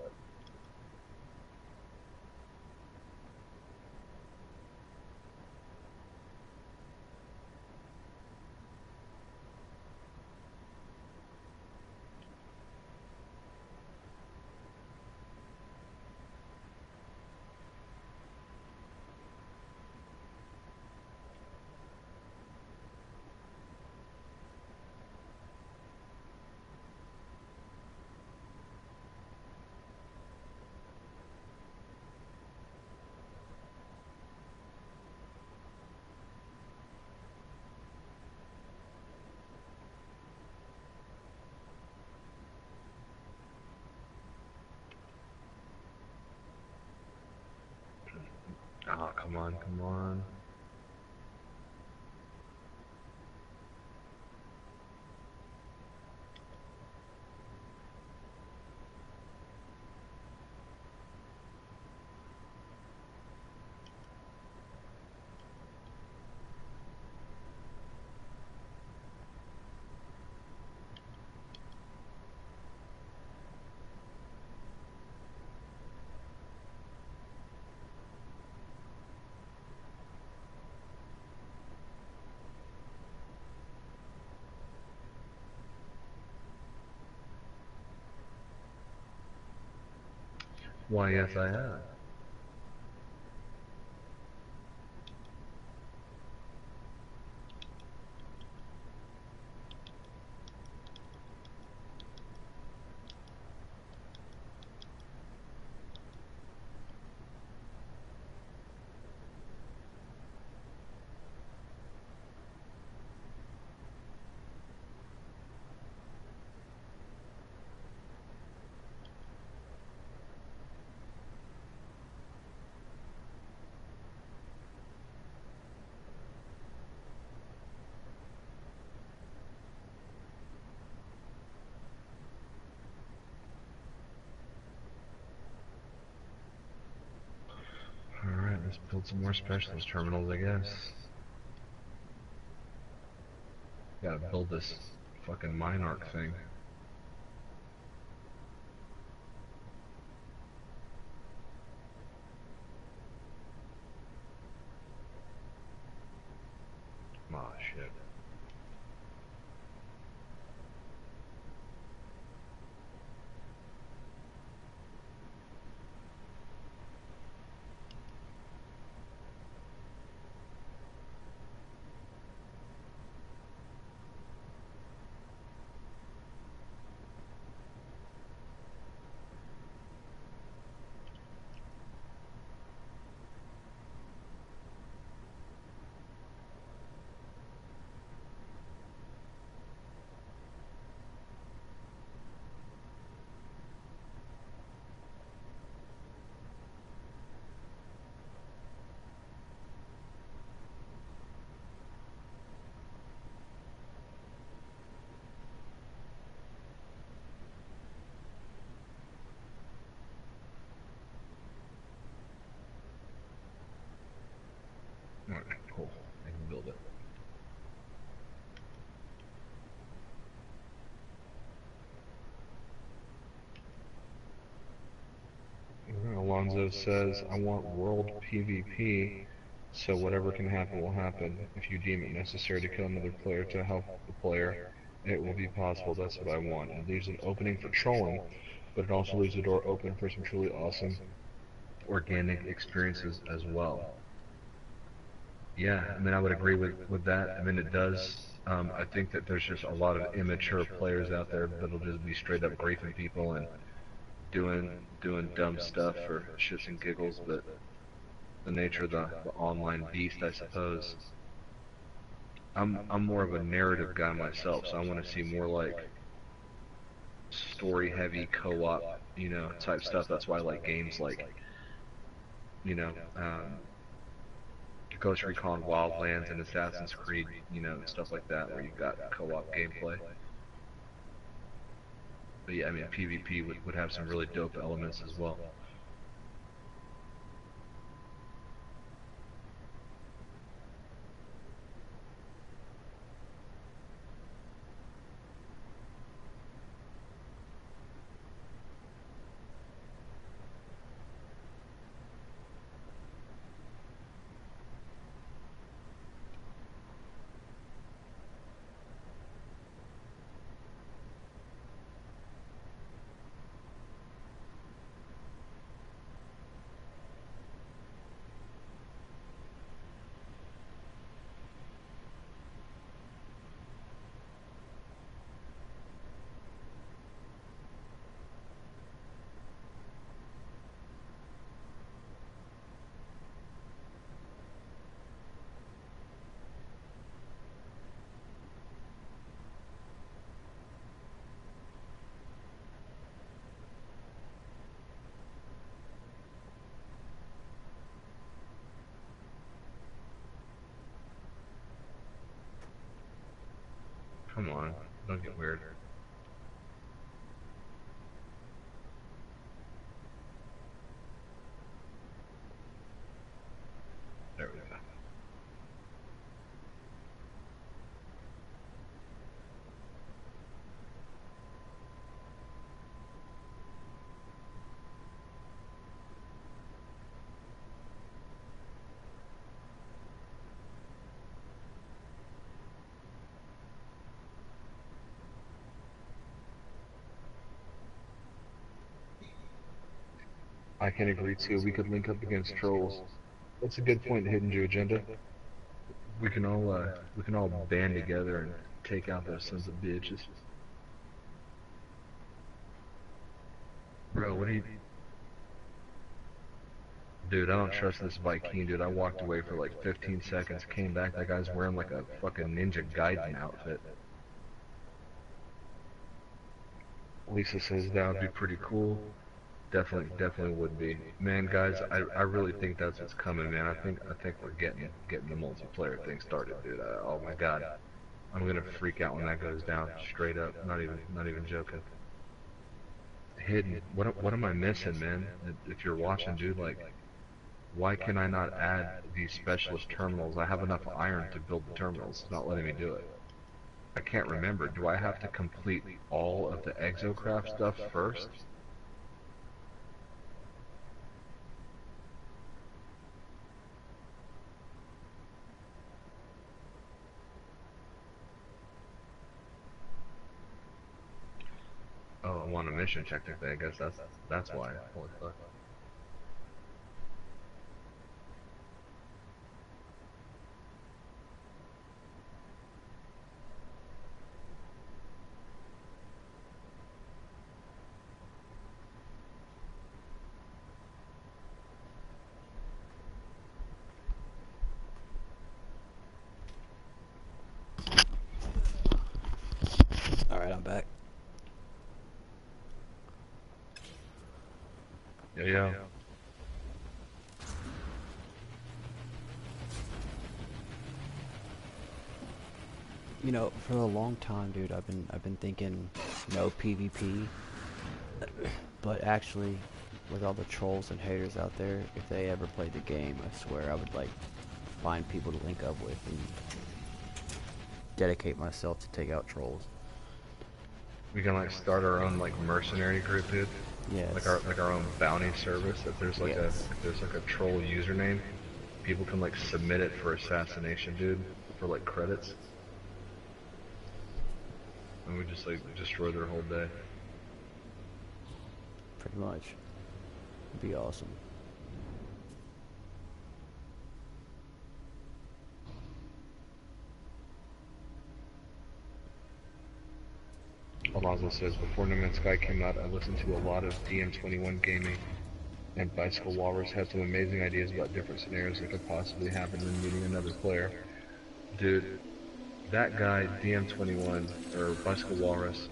Oh, come on, come on. Why, yes, I have. Alright, let's build some more specialist terminals, I guess. Gotta build this fucking mine arc thing. Aw, shit. Alright, cool. I can build it. Alonzo says, I want world PvP, so whatever can happen will happen. If you deem it necessary to kill another player to help the player, it will be possible. That's what I want. It leaves an opening for trolling, but it also leaves the door open for some truly awesome organic experiences as well. Yeah, I mean, I would agree with that. I mean, it does. I think that there's just a lot of immature players out there that'll just be straight up griefing people and doing dumb stuff for shits and giggles, but the nature of the online beast, I suppose. I'm more of a narrative guy myself, so I want to see more like story heavy co-op, type stuff. That's why I like games like, you know, Ghost Recon Wildlands and Assassin's Creed, stuff like that, where you've got co-op gameplay. But yeah, I mean, PvP would have some really dope elements as well. Come on, don't get weird. There we go. I can agree too. We could link up against trolls. That's a good point, Hidden Jew Agenda. We can all band together and take out those sons of bitches. Bro, what are you? Dude, I don't trust this Viking, dude. I walked away for like 15 seconds, came back. That guy's wearing like a fucking Ninja Gaiden outfit. Lisa says that would be pretty cool. Definitely would be. Man, guys, I really think that's what's coming, man. I think we're getting the multiplayer thing started, dude. Oh my god, I'm gonna freak out when that goes down. Straight up, not even joking. Hidden. What am I missing, man? If you're watching, dude, like, why can I not add these specialist terminals? I have enough iron to build the terminals. It's not letting me do it. I can't remember. Do I have to complete all of the exocraft stuff first? Oh, I'm on a mission technically. I guess that's why. Holy fuck. Alright, I'm back. Yeah. You know, for a long time, dude, I've been thinking no PvP, but actually, with all the trolls and haters out there, if they ever played the game, I swear I would like find people to link up with and dedicate myself to take out trolls. We can like start our own like mercenary group, dude. Yes. Like our own bounty service. Yes. If there's like a troll username, people can like submit it for assassination, dude, for like credits. And we just like destroy their whole day. Pretty much. It'd be awesome. Alonzo says, before No Man's Sky came out, I listened to a lot of DM21 gaming, and Bicycle Walrus had some amazing ideas about different scenarios that could possibly happen when meeting another player. Dude, that guy, DM21, or Bicycle Walrus,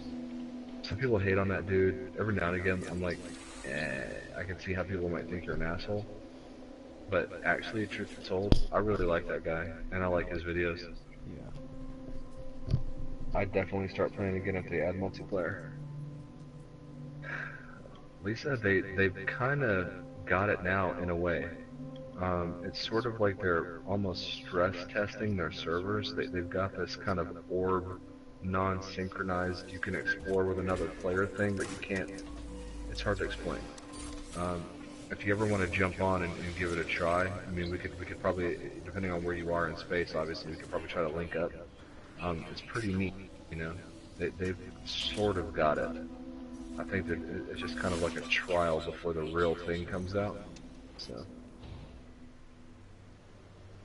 some people hate on that dude. Every now and again, I'm like, I can see how people might think you're an asshole. But actually, truth be told, I really like that guy, and I like his videos. Yeah. I'd definitely start playing again if they add multiplayer. Lisa, they've kind of got it now in a way. It's sort of like they're almost stress testing their servers. They've got this kind of orb, non-synchronized, you can explore with another player thing, but you can't. It's hard to explain. Um, if you ever want to jump on and give it a try, I mean, we could probably, depending on where you are in space, obviously, we could probably try to link up. It's pretty neat, you know. They've sort of got it. I think that it's just kind of like a trial before the real thing comes out. So,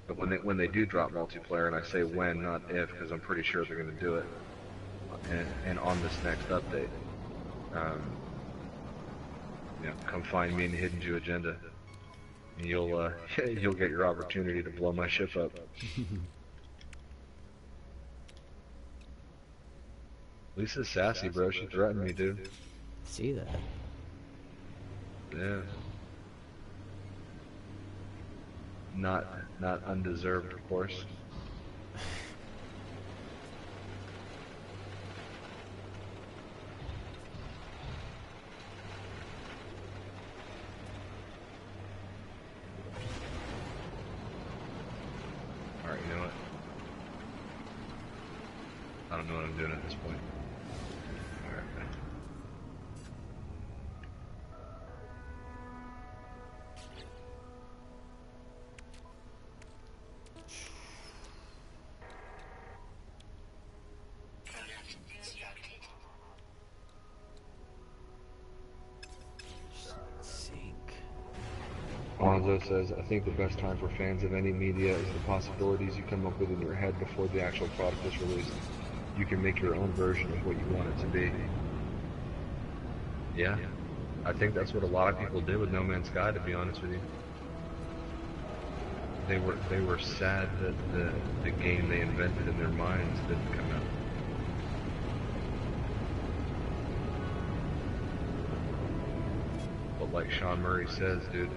but when they do drop multiplayer, and I say when, not if, because I'm pretty sure they're going to do it, and on this next update, um, you know, come find me in the Hidden Jew Agenda, and you'll you'll get your opportunity to blow my ship up. Lisa's sassy, bro. She threatened me, dude. See that? Yeah. Not undeserved, of course. Alright, you know what? I don't know what I'm doing at this point. Alright. Sink. Alonzo says, I think the best time for fans of any media is the possibilities you come up with in your head before the actual product is released. You can make your own version of what you want it to be. Yeah, I think that's what a lot of people did with No Man's Sky, to be honest with you. They were sad that the game they invented in their minds didn't come out. But like Sean Murray says, dude,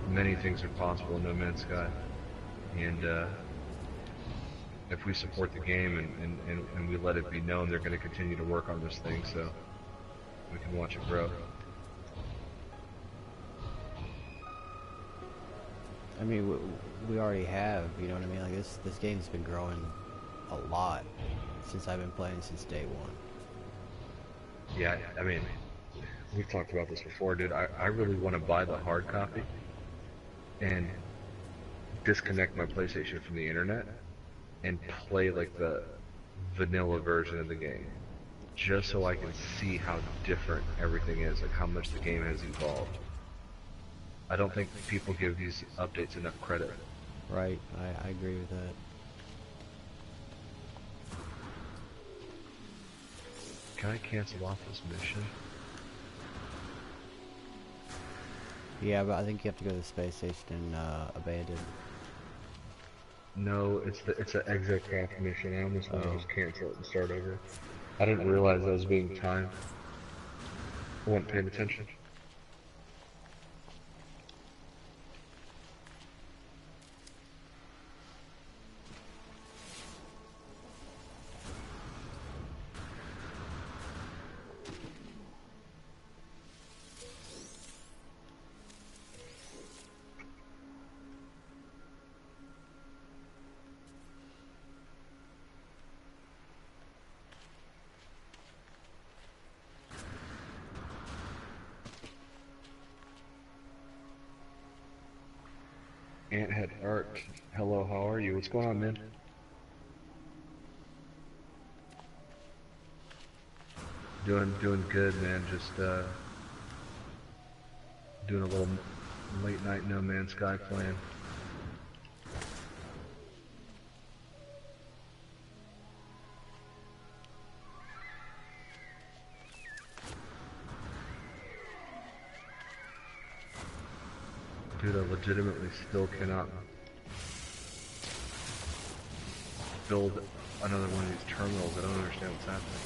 many things are possible in No Man's Sky. And if we support the game and we let it be known, they're going to continue to work on this thing, so we can watch it grow. I mean, we already have, you know what I mean? Like, this game's been growing a lot since I've been playing since day one. Yeah, I mean, we've talked about this before, dude. I really want to buy the hard copy and disconnect my PlayStation from the internet and play like the vanilla version of the game, just so I can see how different everything is, like how much the game has evolved. I don't think people give these updates enough credit. Right, I agree with that. Can I cancel off this mission? Yeah, but I think you have to go to the space station and abandon. No, it's an exocraft mission. I almost want to just cancel it and start over. I didn't realize I was being timed. I wasn't paying attention. Anthead Art, hello, how are you? What's going on, man? Doing good, man. Just doing a little late night No Man's Sky playing. Dude, I legitimately still cannot build another one of these terminals. I don't understand what's happening.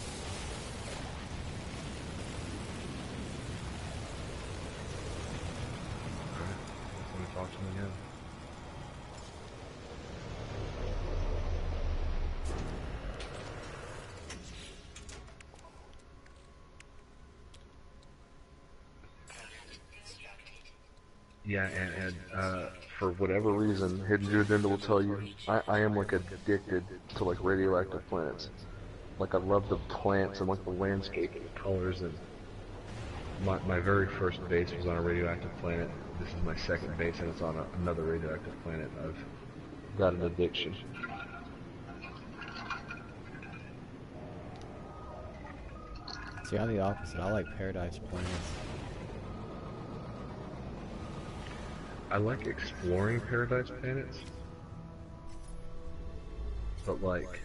Alright, let me talk to him again. Yeah, and for whatever reason, HiddenJewAgenda will tell you, I am like addicted to like radioactive planets. Like I love the plants and like the landscape and the colors, and my very first base was on a radioactive planet. This is my second base and it's on another radioactive planet. I've got an addiction. See, I'm the opposite. I like paradise planets. I like exploring paradise planets, but like,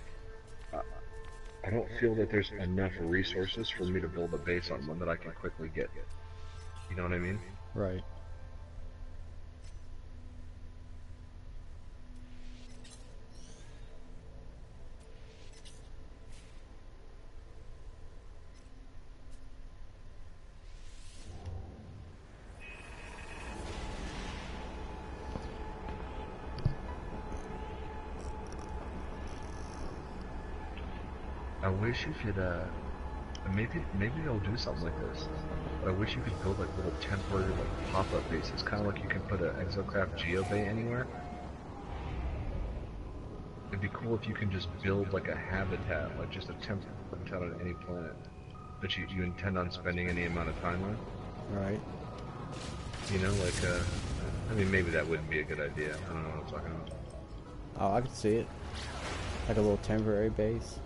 I don't feel that there's enough resources for me to build a base on one that I can quickly get. You know what I mean? Right. I wish you could, maybe they'll do something like this. But I wish you could build like little temporary like pop-up bases, kind of like you can put an exocraft geobay anywhere. It'd be cool if you can just build like a habitat, like just a temporary habitat on any planet that you intend on spending any amount of time on. Right. You know, like, I mean, maybe that wouldn't be a good idea. I don't know what I'm talking about. Oh, I could see it. Like a little temporary base.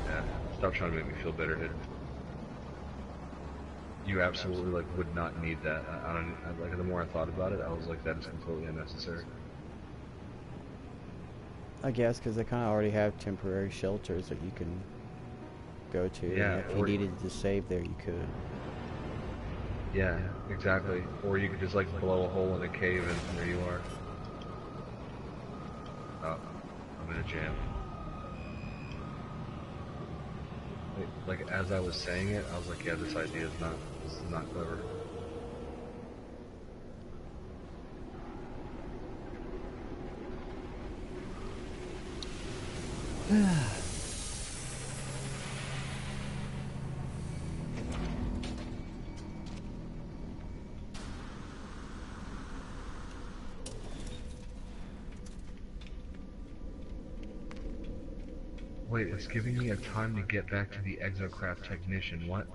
Yeah, stop trying to make me feel bitter, dude. you absolutely like would not need that. I don't like the more I thought about it, I was like that is completely unnecessary. I guess because they kind of already have temporary shelters that you can go to, and Yeah, if you or needed to save there, you could. yeah, exactly. Or you could just like blow a hole in a cave and there you are. Oh, I'm in a jam. Like as I was saying it, I was like, yeah, this is not clever. Wait, it's giving me a time to get back to the exocraft technician. What?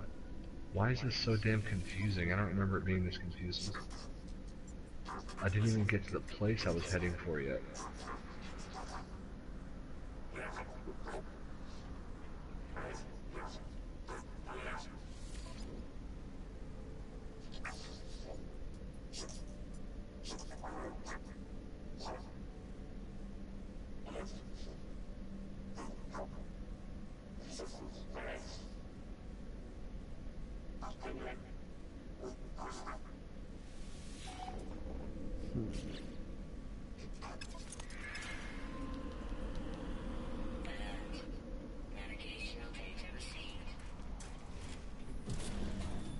Why is this so damn confusing? I don't remember it being this confusing. I didn't even get to the place I was heading for yet.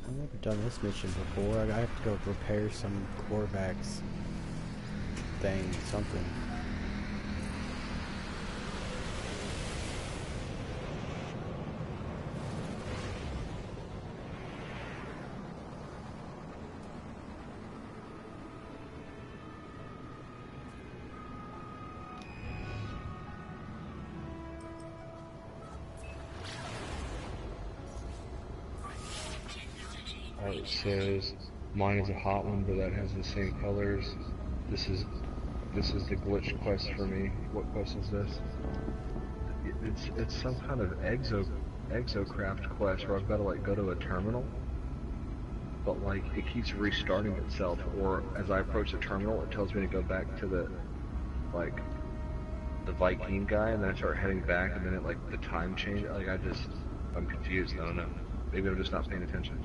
I've never done this mission before. I have to go repair some Corvax thing, something. It says mine is a hot one, but that has the same colors. This is the glitch quest for me. What quest is this? It's some kind of exocraft quest where I've got to like go to a terminal, but like it keeps restarting itself. Or as I approach the terminal, it tells me to go back to the like the Viking guy, and then I start heading back, and then it like the time change. Like I'm confused. I don't know. Maybe I'm just not paying attention.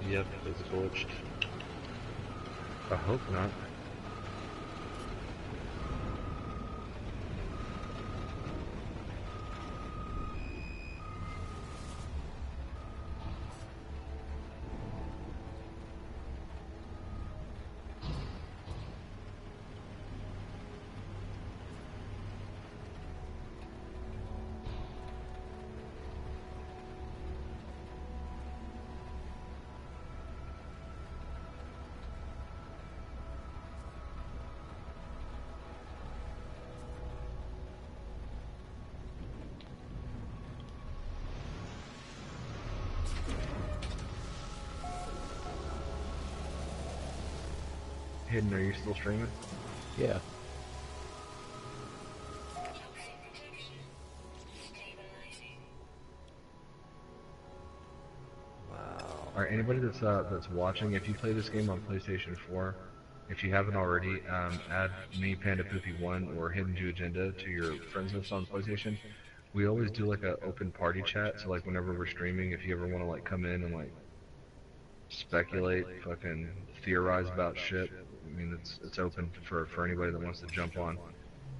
Yep, it's glitched. I hope not. Hidden, are you still streaming? Yeah. Alright, anybody that's watching, if you play this game on PlayStation 4, if you haven't already, add me, Panda Poopy 1, or HiddenJewAgenda to your friends list on PlayStation. We always do like a open party chat, so like whenever we're streaming, if you ever want to like come in and like speculate, fucking theorize about shit, I mean it's open for anybody that wants to jump on.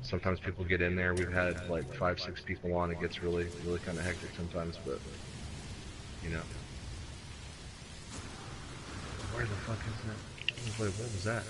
Sometimes people get in there. We've had like 5, 6 people on. It gets really kind of hectic sometimes, but you know. Where the fuck is that? Wait, what was that?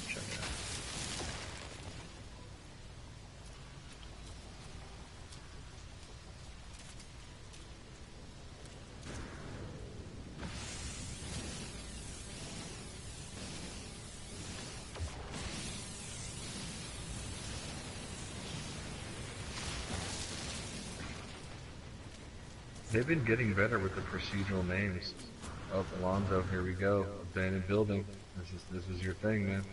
Check it out. They've been getting better with the procedural names. Oh, Alonzo, here we go. Abandoned building. This is your thing, man.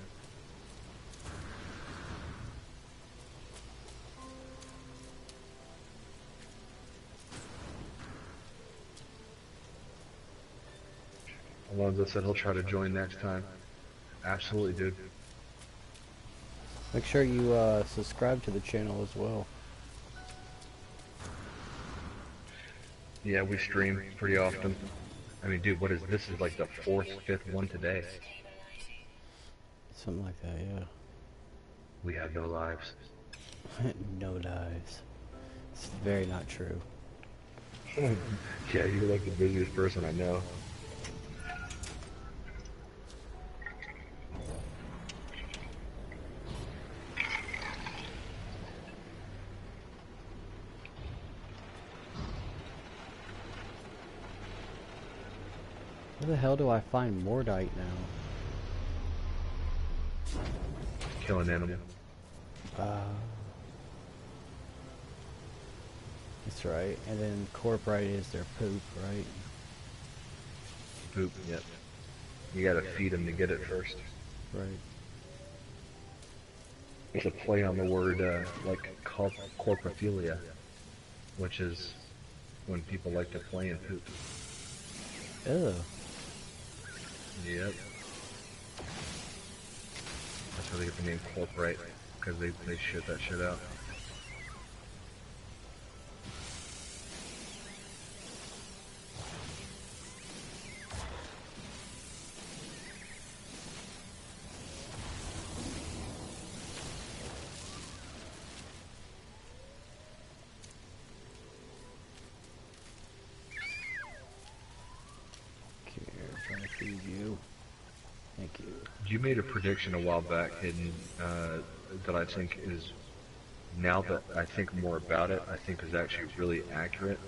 Alonzo said he'll try to join next time. Absolutely, dude. Make sure you subscribe to the channel as well. Yeah, we stream pretty often. I mean, dude, what is this? Is like the fourth, fifth one today. Something like that, yeah. We have no lives. No lives. It's very not true. Yeah, you're like the busiest person I know. Where the hell do I find Mordite now? Kill an animal. That's right. And then corporate is their poop, right? Poop, yep. You gotta feed them to get it first. Right. It's a play on the word, like, corpophilia, which is when people like to play and poop. Ew. Yep. That's where they get the name corporate, because they shit that shit out. Trying to feed you. Thank you. You made a prediction a while back, Hidden, that I think is, now that I think more about it, I think is actually really accurate.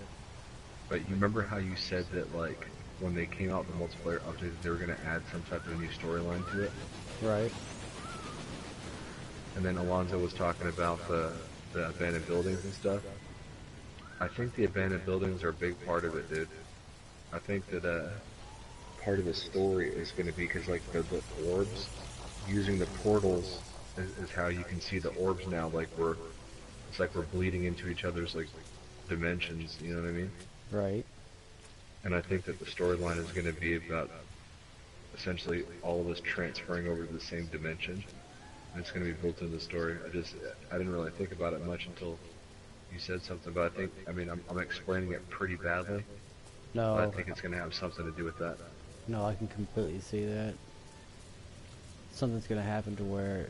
But you remember how you said that, like, when they came out with the multiplayer update, they were going to add some type of new storyline to it? Right. And then Alonzo was talking about the abandoned buildings and stuff. I think the abandoned buildings are a big part of it, dude. I think that, part of the story is going to be because, like, the orbs, using the portals is how you can see the orbs now. Like, it's like we're bleeding into each other's, like, dimensions, you know what I mean? Right. And I think that the storyline is going to be about essentially all of us transferring over to the same dimension. And it's going to be built into the story. I didn't really think about it much until you said something, but I mean, I'm explaining it pretty badly. No. But I think it's going to have something to do with that. No, I can completely see that. Something's gonna happen to where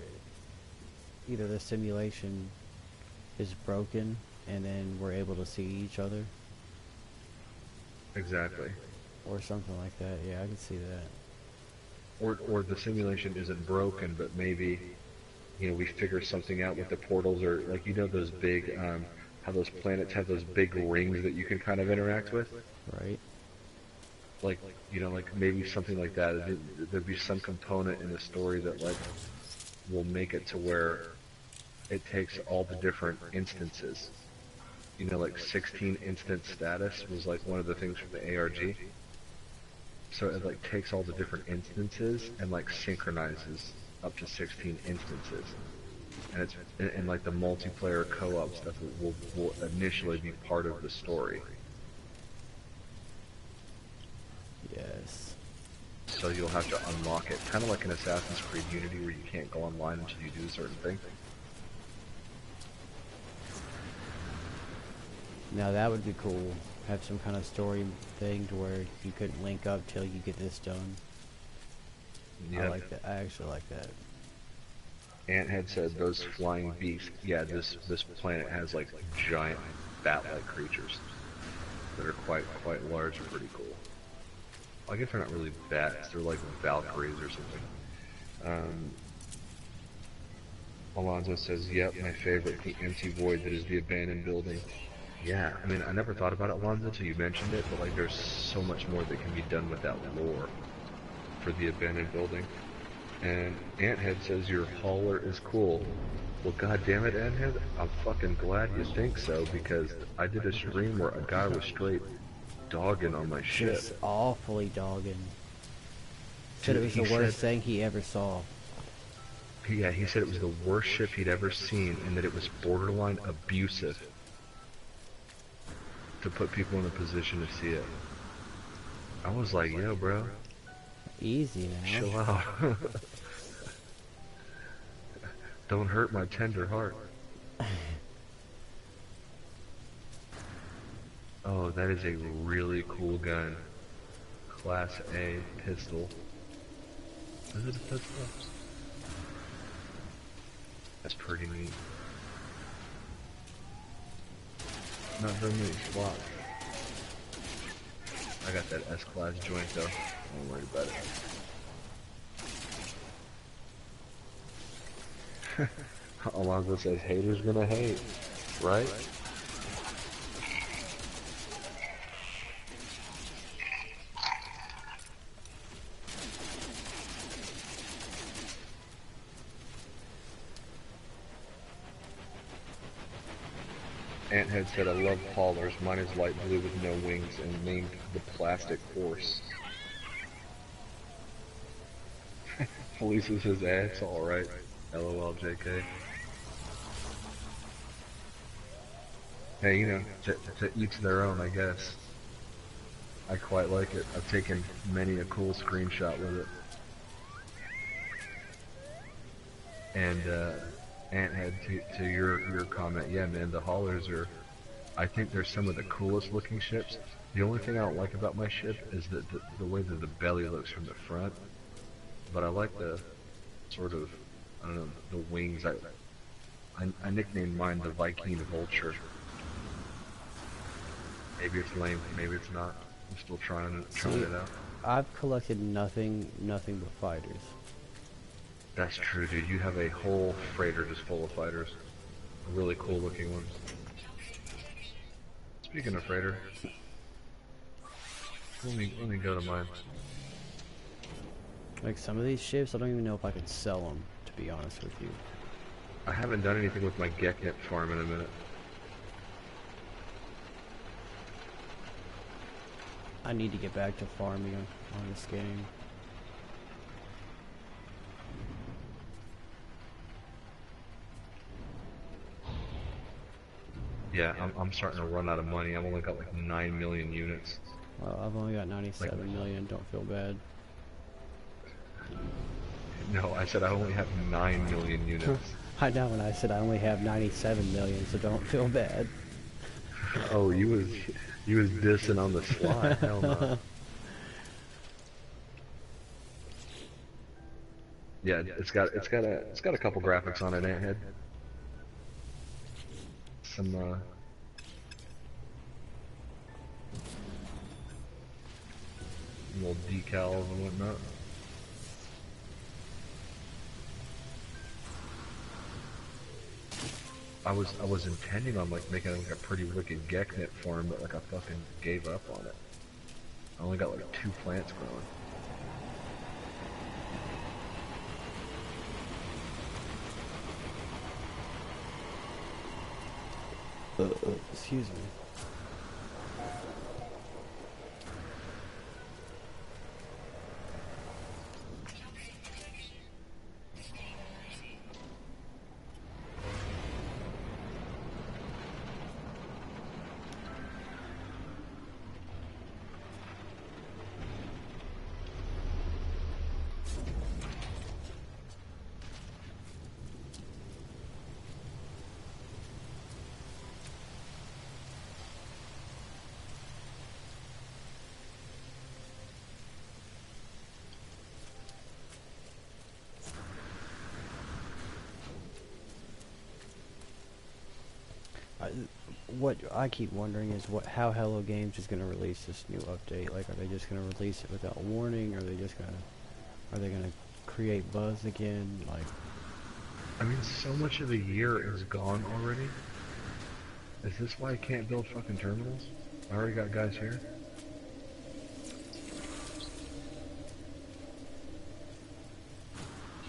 either the simulation is broken and then we're able to see each other. Exactly. Or something like that. Yeah, I can see that. Or the simulation isn't broken, but maybe, you know, we figure something out with the portals, or, like, you know, those big, how those planets have those big rings that you can kind of interact with? Right. Like, you know, like, maybe something like that. There'd be some component in the story that, like, will make it to where it takes all the different instances. You know, like 16 instance status was, like, one of the things from the ARG. So it, like, takes all the different instances and, like, synchronizes up to 16 instances. And it's, and like, the multiplayer co-op stuff will initially be part of the story. Yes. So you'll have to unlock it, kind of like in Assassin's Creed Unity, where you can't go online until you do a certain thing. Now that would be cool. Have some kind of story thing to where you couldn't link up till you get this done. I Yep. like that. I actually like that. Ant had said those flying beasts. Yeah, this planet has like giant bat-like creatures that are quite large and pretty cool. I guess they're not really bats. They're like Valkyries or something. Alonzo says, "Yep, my favorite, the empty void that is the abandoned building." Yeah, I mean, I never thought about it, Alonzo, until you mentioned it, but like, there's so much more that can be done with that lore for the abandoned building. And Anthead says your hauler is cool. Well, god damn it, Anthead, I'm fucking glad you think so, because I did a stream where a guy was straight dogging on my ship. Just awfully dogging. Said Dude, it was the worst thing he ever saw. Yeah, he said it was the worst ship he'd ever seen, and that it was borderline abusive to put people in a position to see it. I was like, yo, bro. Easy now. Chill out. Don't hurt my tender heart. Oh, that is a really cool gun. Class A pistol. Is it a pistol? That's pretty neat. Not very many slots. I got that S-Class joint though. Don't worry about it. Alonzo says haters gonna hate, right? Anthead said, I love haulers. Mine is light blue with no wings and named the Plastic Horse. Felicia says, it's alright. LOL, JK. Hey, you know, to each their own, I guess. I quite like it. I've taken many a cool screenshot with it. And, Anthead, to your comment, yeah, man, the haulers are, I think they're some of the coolest looking ships. The only thing I don't like about my ship is that the way that the belly looks from the front. But I like the sort of, I don't know, the wings. I nicknamed mine the Viking Vulture. Maybe it's lame, maybe it's not. I'm still trying it out. I've collected nothing but fighters. That's true, dude. You have a whole freighter just full of fighters. Really cool looking ones. Speaking of freighter, let me go to mine. Like some of these ships, I don't even know if I could sell them, to be honest with you. I haven't done anything with my Geknet farm in a minute. I need to get back to farming on this game. Yeah, I'm starting to run out of money. I've only got like 9 million units. Well, I've only got 97 million, don't feel bad. No, I said I only have 9 million units. I know when I said I only have 97 million, so don't feel bad. Oh, you was dissing on the sly. Hell no. Yeah, it's got a couple graphics on it, Anthead. Some little decals and whatnot. I was intending on like making like a pretty wicked Geknet farm, but like I fucking gave up on it. I only got like 2 plants growing. Excuse me. what I keep wondering is how Hello Games is gonna release this new update. Like, are they just gonna release it without warning? Are they gonna create buzz again? Like, I mean, so much of the year is gone already. Is this why I can't build fucking terminals? I already got guys here.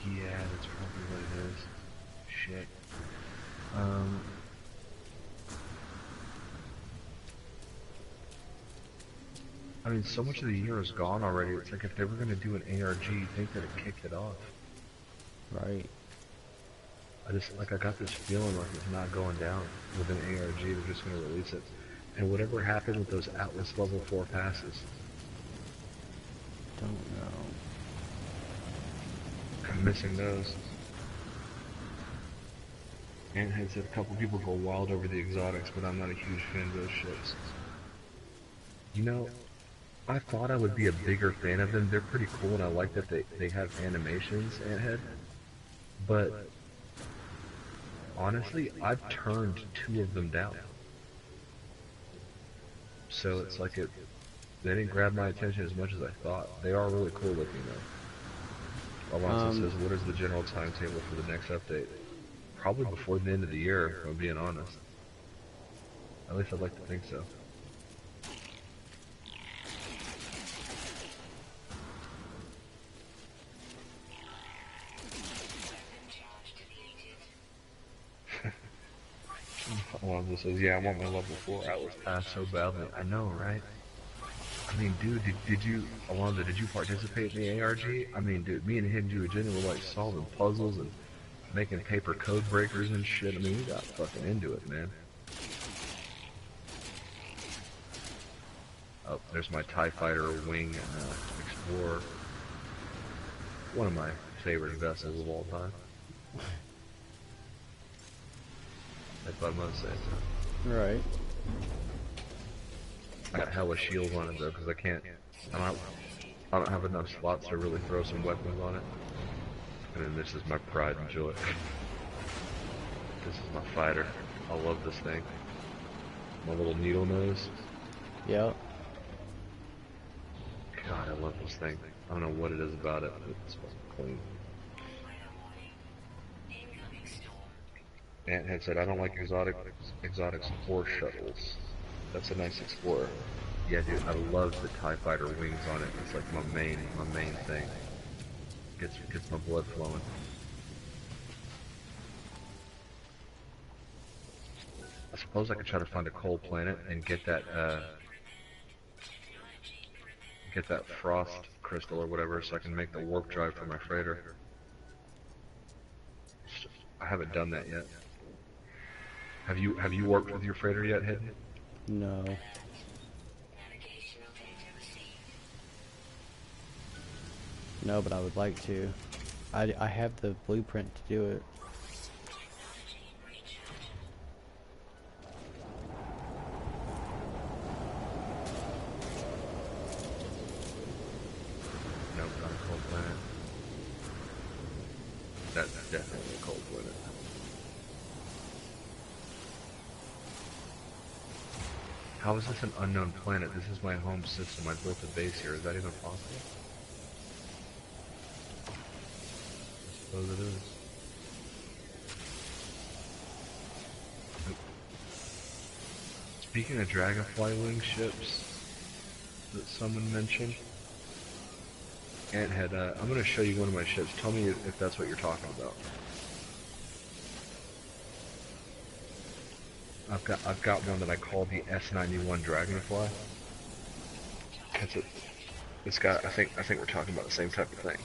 Yeah, that's probably what it is. Shit. I mean, so much of the year is gone already. It's like if they were gonna do an ARG, you'd think that it kicked it off. right? I got this feeling like it's not going down with an ARG. They're just gonna release it. And whatever happened with those Atlas level 4 passes? Don't know. I'm missing those. And has said a couple people go wild over the exotics, but I'm not a huge fan of those ships. You know, I thought I would be a bigger fan of them. They're pretty cool, and I like that they have animations, Anthead. But honestly, I've turned 2 of them down. So it's like they didn't grab my attention as much as I thought. They are really cool looking though. Alonso says, what is the general timetable for the next update? Probably before the end of the year, if I'm being honest. At least I'd like to think so. Alonso says, yeah, I want my level 4 Atlas pass so badly. I know, right? I mean, dude, did you, Alonso, did you participate in the ARG? I mean, dude, me and HiddenJewAgenda were like solving puzzles and making paper code breakers and shit. I mean, we got fucking into it, man. Oh, there's my TIE Fighter Wing Explorer. One of my favorite vessels of all time. If I must say so. Right. I got hella shields on it though, because I don't have enough slots to really throw some weapons on it. And then this is my pride and joy. This is my fighter. I love this thing. My little needle nose. Yep. God, I love this thing. I don't know what it is about it, but it's fucking clean. Anthead said, I don't like exotic Explorer shuttles. That's a nice Explorer. Yeah, dude, I love the TIE Fighter wings on it. It's like my main thing. Gets my blood flowing. I suppose I could try to find a cold planet and get that frost crystal or whatever, so I can make the warp drive for my freighter. I haven't done that yet. Have you warped with your freighter yet, Hidden? No. No, but I would like to. I have the blueprint to do it. Nope, not a cold planet. That's definitely a cold planet. How is this an unknown planet? This is my home system. I built a base here. Is that even possible? I suppose it is. Speaking of Dragonfly wing ships that someone mentioned, Anthead, I'm going to show you one of my ships. Tell me if that's what you're talking about. I've got one that I call the S91 Dragonfly. It's got, I think we're talking about the same type of thing.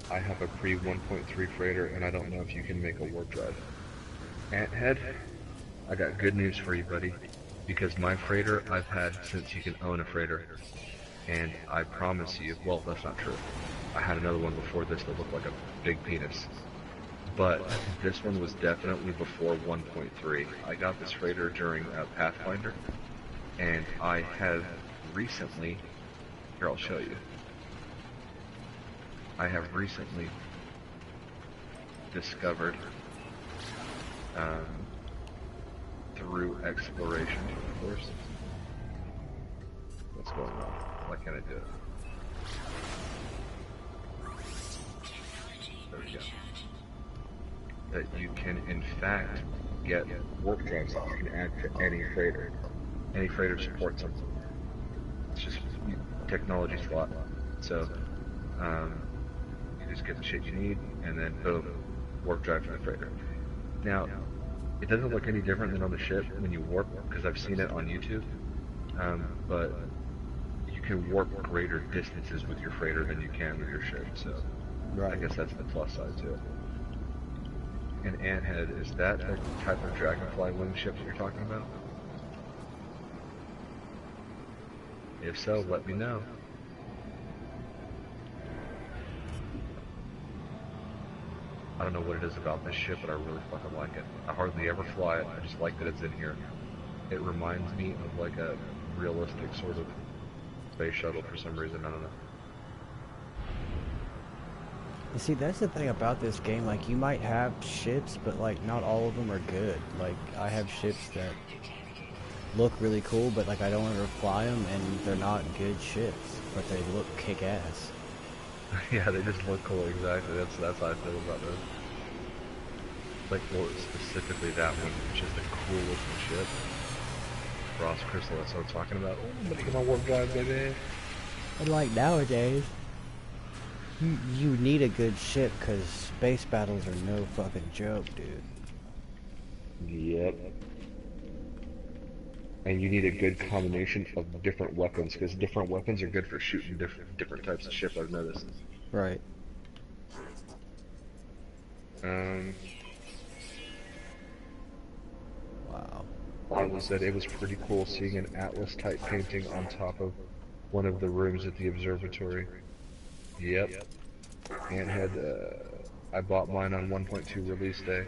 I have a pre 1.3 freighter, and I don't know if you can make a warp drive. Anthead, I got good news for you, buddy. Because my freighter I've had since you can own a freighter. And I promise you, well, that's not true. I had another one before this that looked like a big penis. But this one was definitely before 1.3. I got this freighter during Pathfinder, and I have recently, here I'll show you. I have recently discovered um, through exploration, of course. What's going on? Why can't I do it? There we go. That you can, in fact, get warp drives that you can add to any freighter. Any freighter supports them. It's just technology slot. So um, you just get the shit you need, and then boom, warp drive for the freighter. Now, it doesn't look any different than on the ship when you warp, because I've seen it on YouTube. But you can warp greater distances with your freighter than you can with your ship. So I guess that's the plus side to it. And Anthead, is that the type of dragonfly wing ship that you're talking about? If so, let me know. I don't know what it is about this ship, but I really fucking like it. I hardly ever fly it, I just like that it's in here. It reminds me of like a realistic sort of space shuttle for some reason, I don't know. You see, that's the thing about this game, like, you might have ships, but, like, not all of them are good. Like, I have ships that look really cool, but, like, I don't ever fly them, and they're not good ships, but they look kick-ass. Yeah, they just look cool, exactly. That's how I feel about this. Like, well, specifically that one, which is the coolest ship. Frost Crystal, that's what I'm talking about. Oh, I'm gonna get my warp drive, baby. And, like, nowadays, you need a good ship, because space battles are no fucking joke, dude. Yep. And you need a good combination of different weapons, because different weapons are good for shooting different types of ship, I've noticed. Right. Wow. It was pretty cool seeing an Atlas type painting on top of one of the rooms at the observatory. Yep. And I bought mine on 1.2 release day.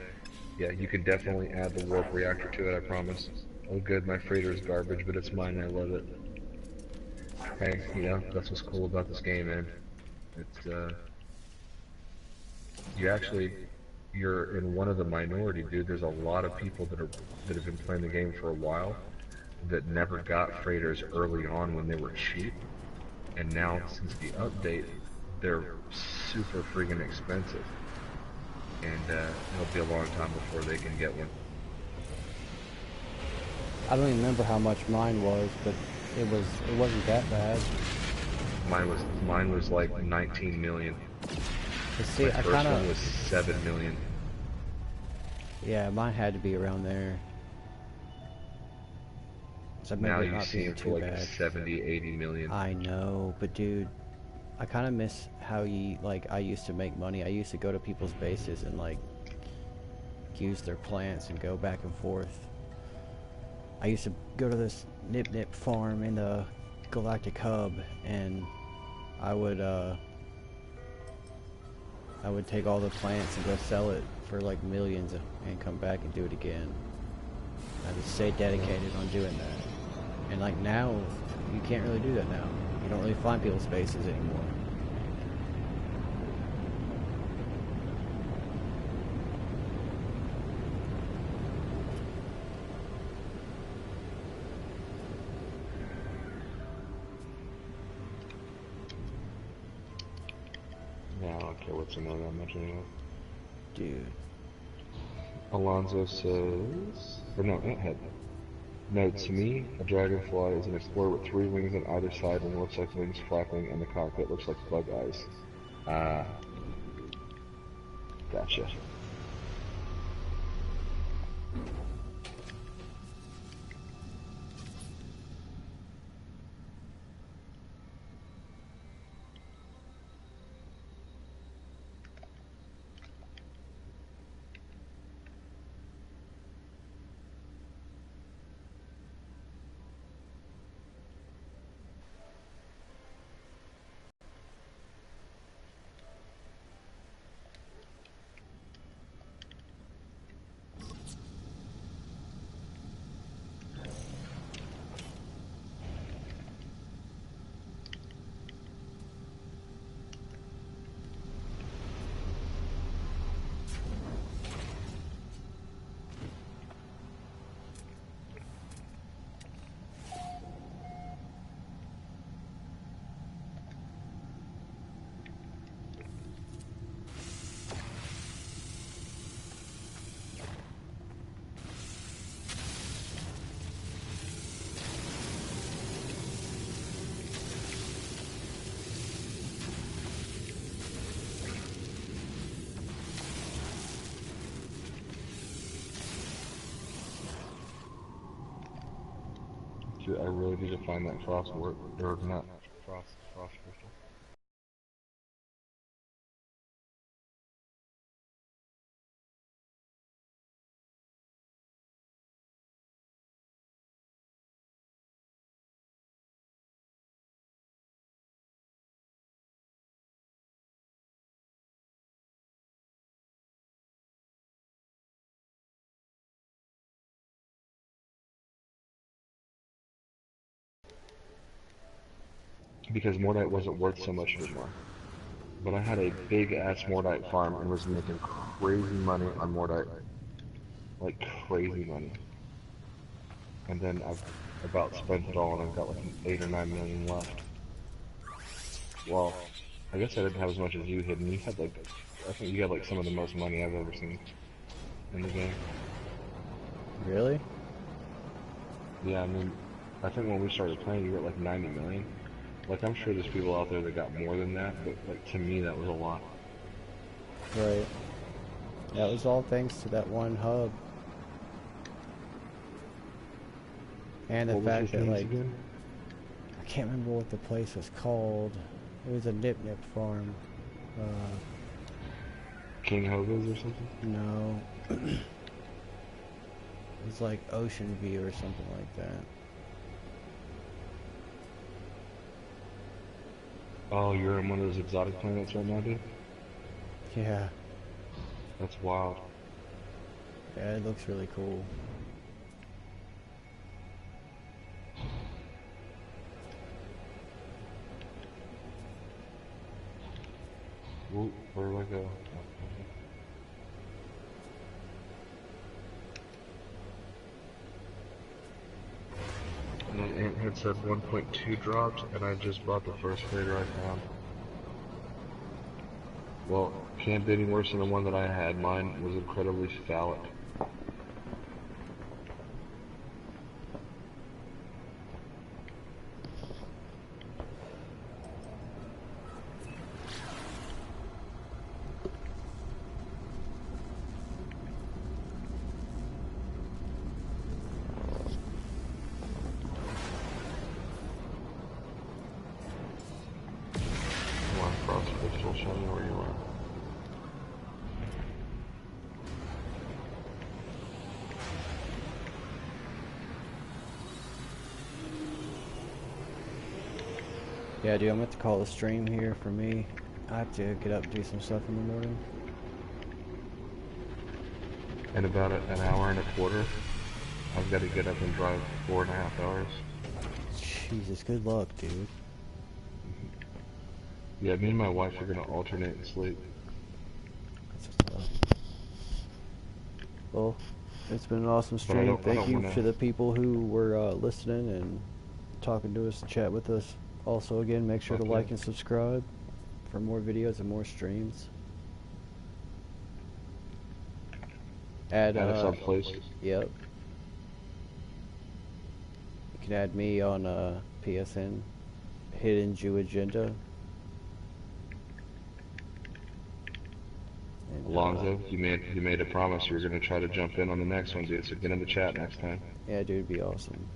Yeah, you can definitely add the warp reactor to it, I promise. Oh good, my freighter is garbage, but it's mine and I love it. Hey, you know, that's what's cool about this game, man. It's, you actually, you're in one of the minority, dude. There's a lot of people that have been playing the game for a while that never got freighters early on when they were cheap, and now since the update, they're super friggin' expensive, and it'll be a long time before they can get one. I don't even remember how much mine was, but it wasn't that bad. Mine was like 19 million. But see, My first one was 7 million. Yeah, mine had to be around there. So now you see them for like bad. 70, 80 million. I know, but dude, I kind of miss how I used to make money. I used to go to people's bases and like use their plants and go back and forth. I used to go to this Nip Nip farm in the Galactic Hub, and I would take all the plants and go sell it for like millions and come back and do it again. I would stay dedicated on doing that. And like now, you can't really do that now. You don't really find people's spaces anymore. Yeah, I don't care what's in there that much anymore. Dude. Alonzo says, or no, Anthead. No, to me, a dragonfly is an explorer with 3 wings on either side and looks like wings flapping, and the cockpit looks like bug eyes. Gotcha. Dude, I really need to find that frost wort, or not frost crystal. Because Mordite wasn't worth so much anymore. But I had a big ass Mordite farm and was making crazy money on Mordite. Like crazy money. And then I've about spent it all and I've got like 8 or 9 million left. Well, I guess I didn't have as much as you, Hidden. You had like, I think you had like some of the most money I've ever seen in the game. Really? Yeah, I mean, I think when we started playing you were at like 90 million. Like, I'm sure there's people out there that got more than that, but like to me that was a lot. Right. That was all thanks to that one hub. And the fact that, like, again? I can't remember what the place was called. It was a nip farm. King Hogas or something? No. It was like Ocean View or something like that. Oh, you're on one of those exotic planets right now, dude? Yeah. That's wild. Yeah, it looks really cool. Where do I go? And then Ant had said 1.2 dropped, and I just bought the first freighter I found. Well, can't be any worse than the one that I had. Mine was incredibly phallic. Come on, Frost Crystal, show me where you are. Yeah, dude, I'm going to call a stream here for me. I have to get up and do some stuff in the morning. In about an hour and a quarter, I've got to get up and drive 4.5 hours. Jesus, good luck, dude. Yeah, me and my wife are gonna alternate and sleep. That's what's up. Well, it's been an awesome But I stream. don't Thank you wanna. to the people who were listening and talking to us, chat with us. Also, again, make sure to Okay. like and subscribe for more videos and more streams. Add, Add us on place. yep. You can add me on PSN, HiddenJewAgenda. And, Alonzo, you made a promise you were gonna try to jump in on the next one, dude. So get in the chat next time. yeah, dude, it'd be awesome.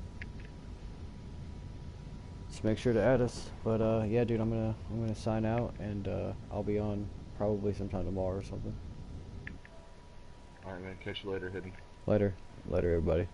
Just make sure to add us. But yeah, dude, I'm gonna sign out, and I'll be on probably sometime tomorrow or something. All right, man. Catch you later, Hidden. Later, everybody.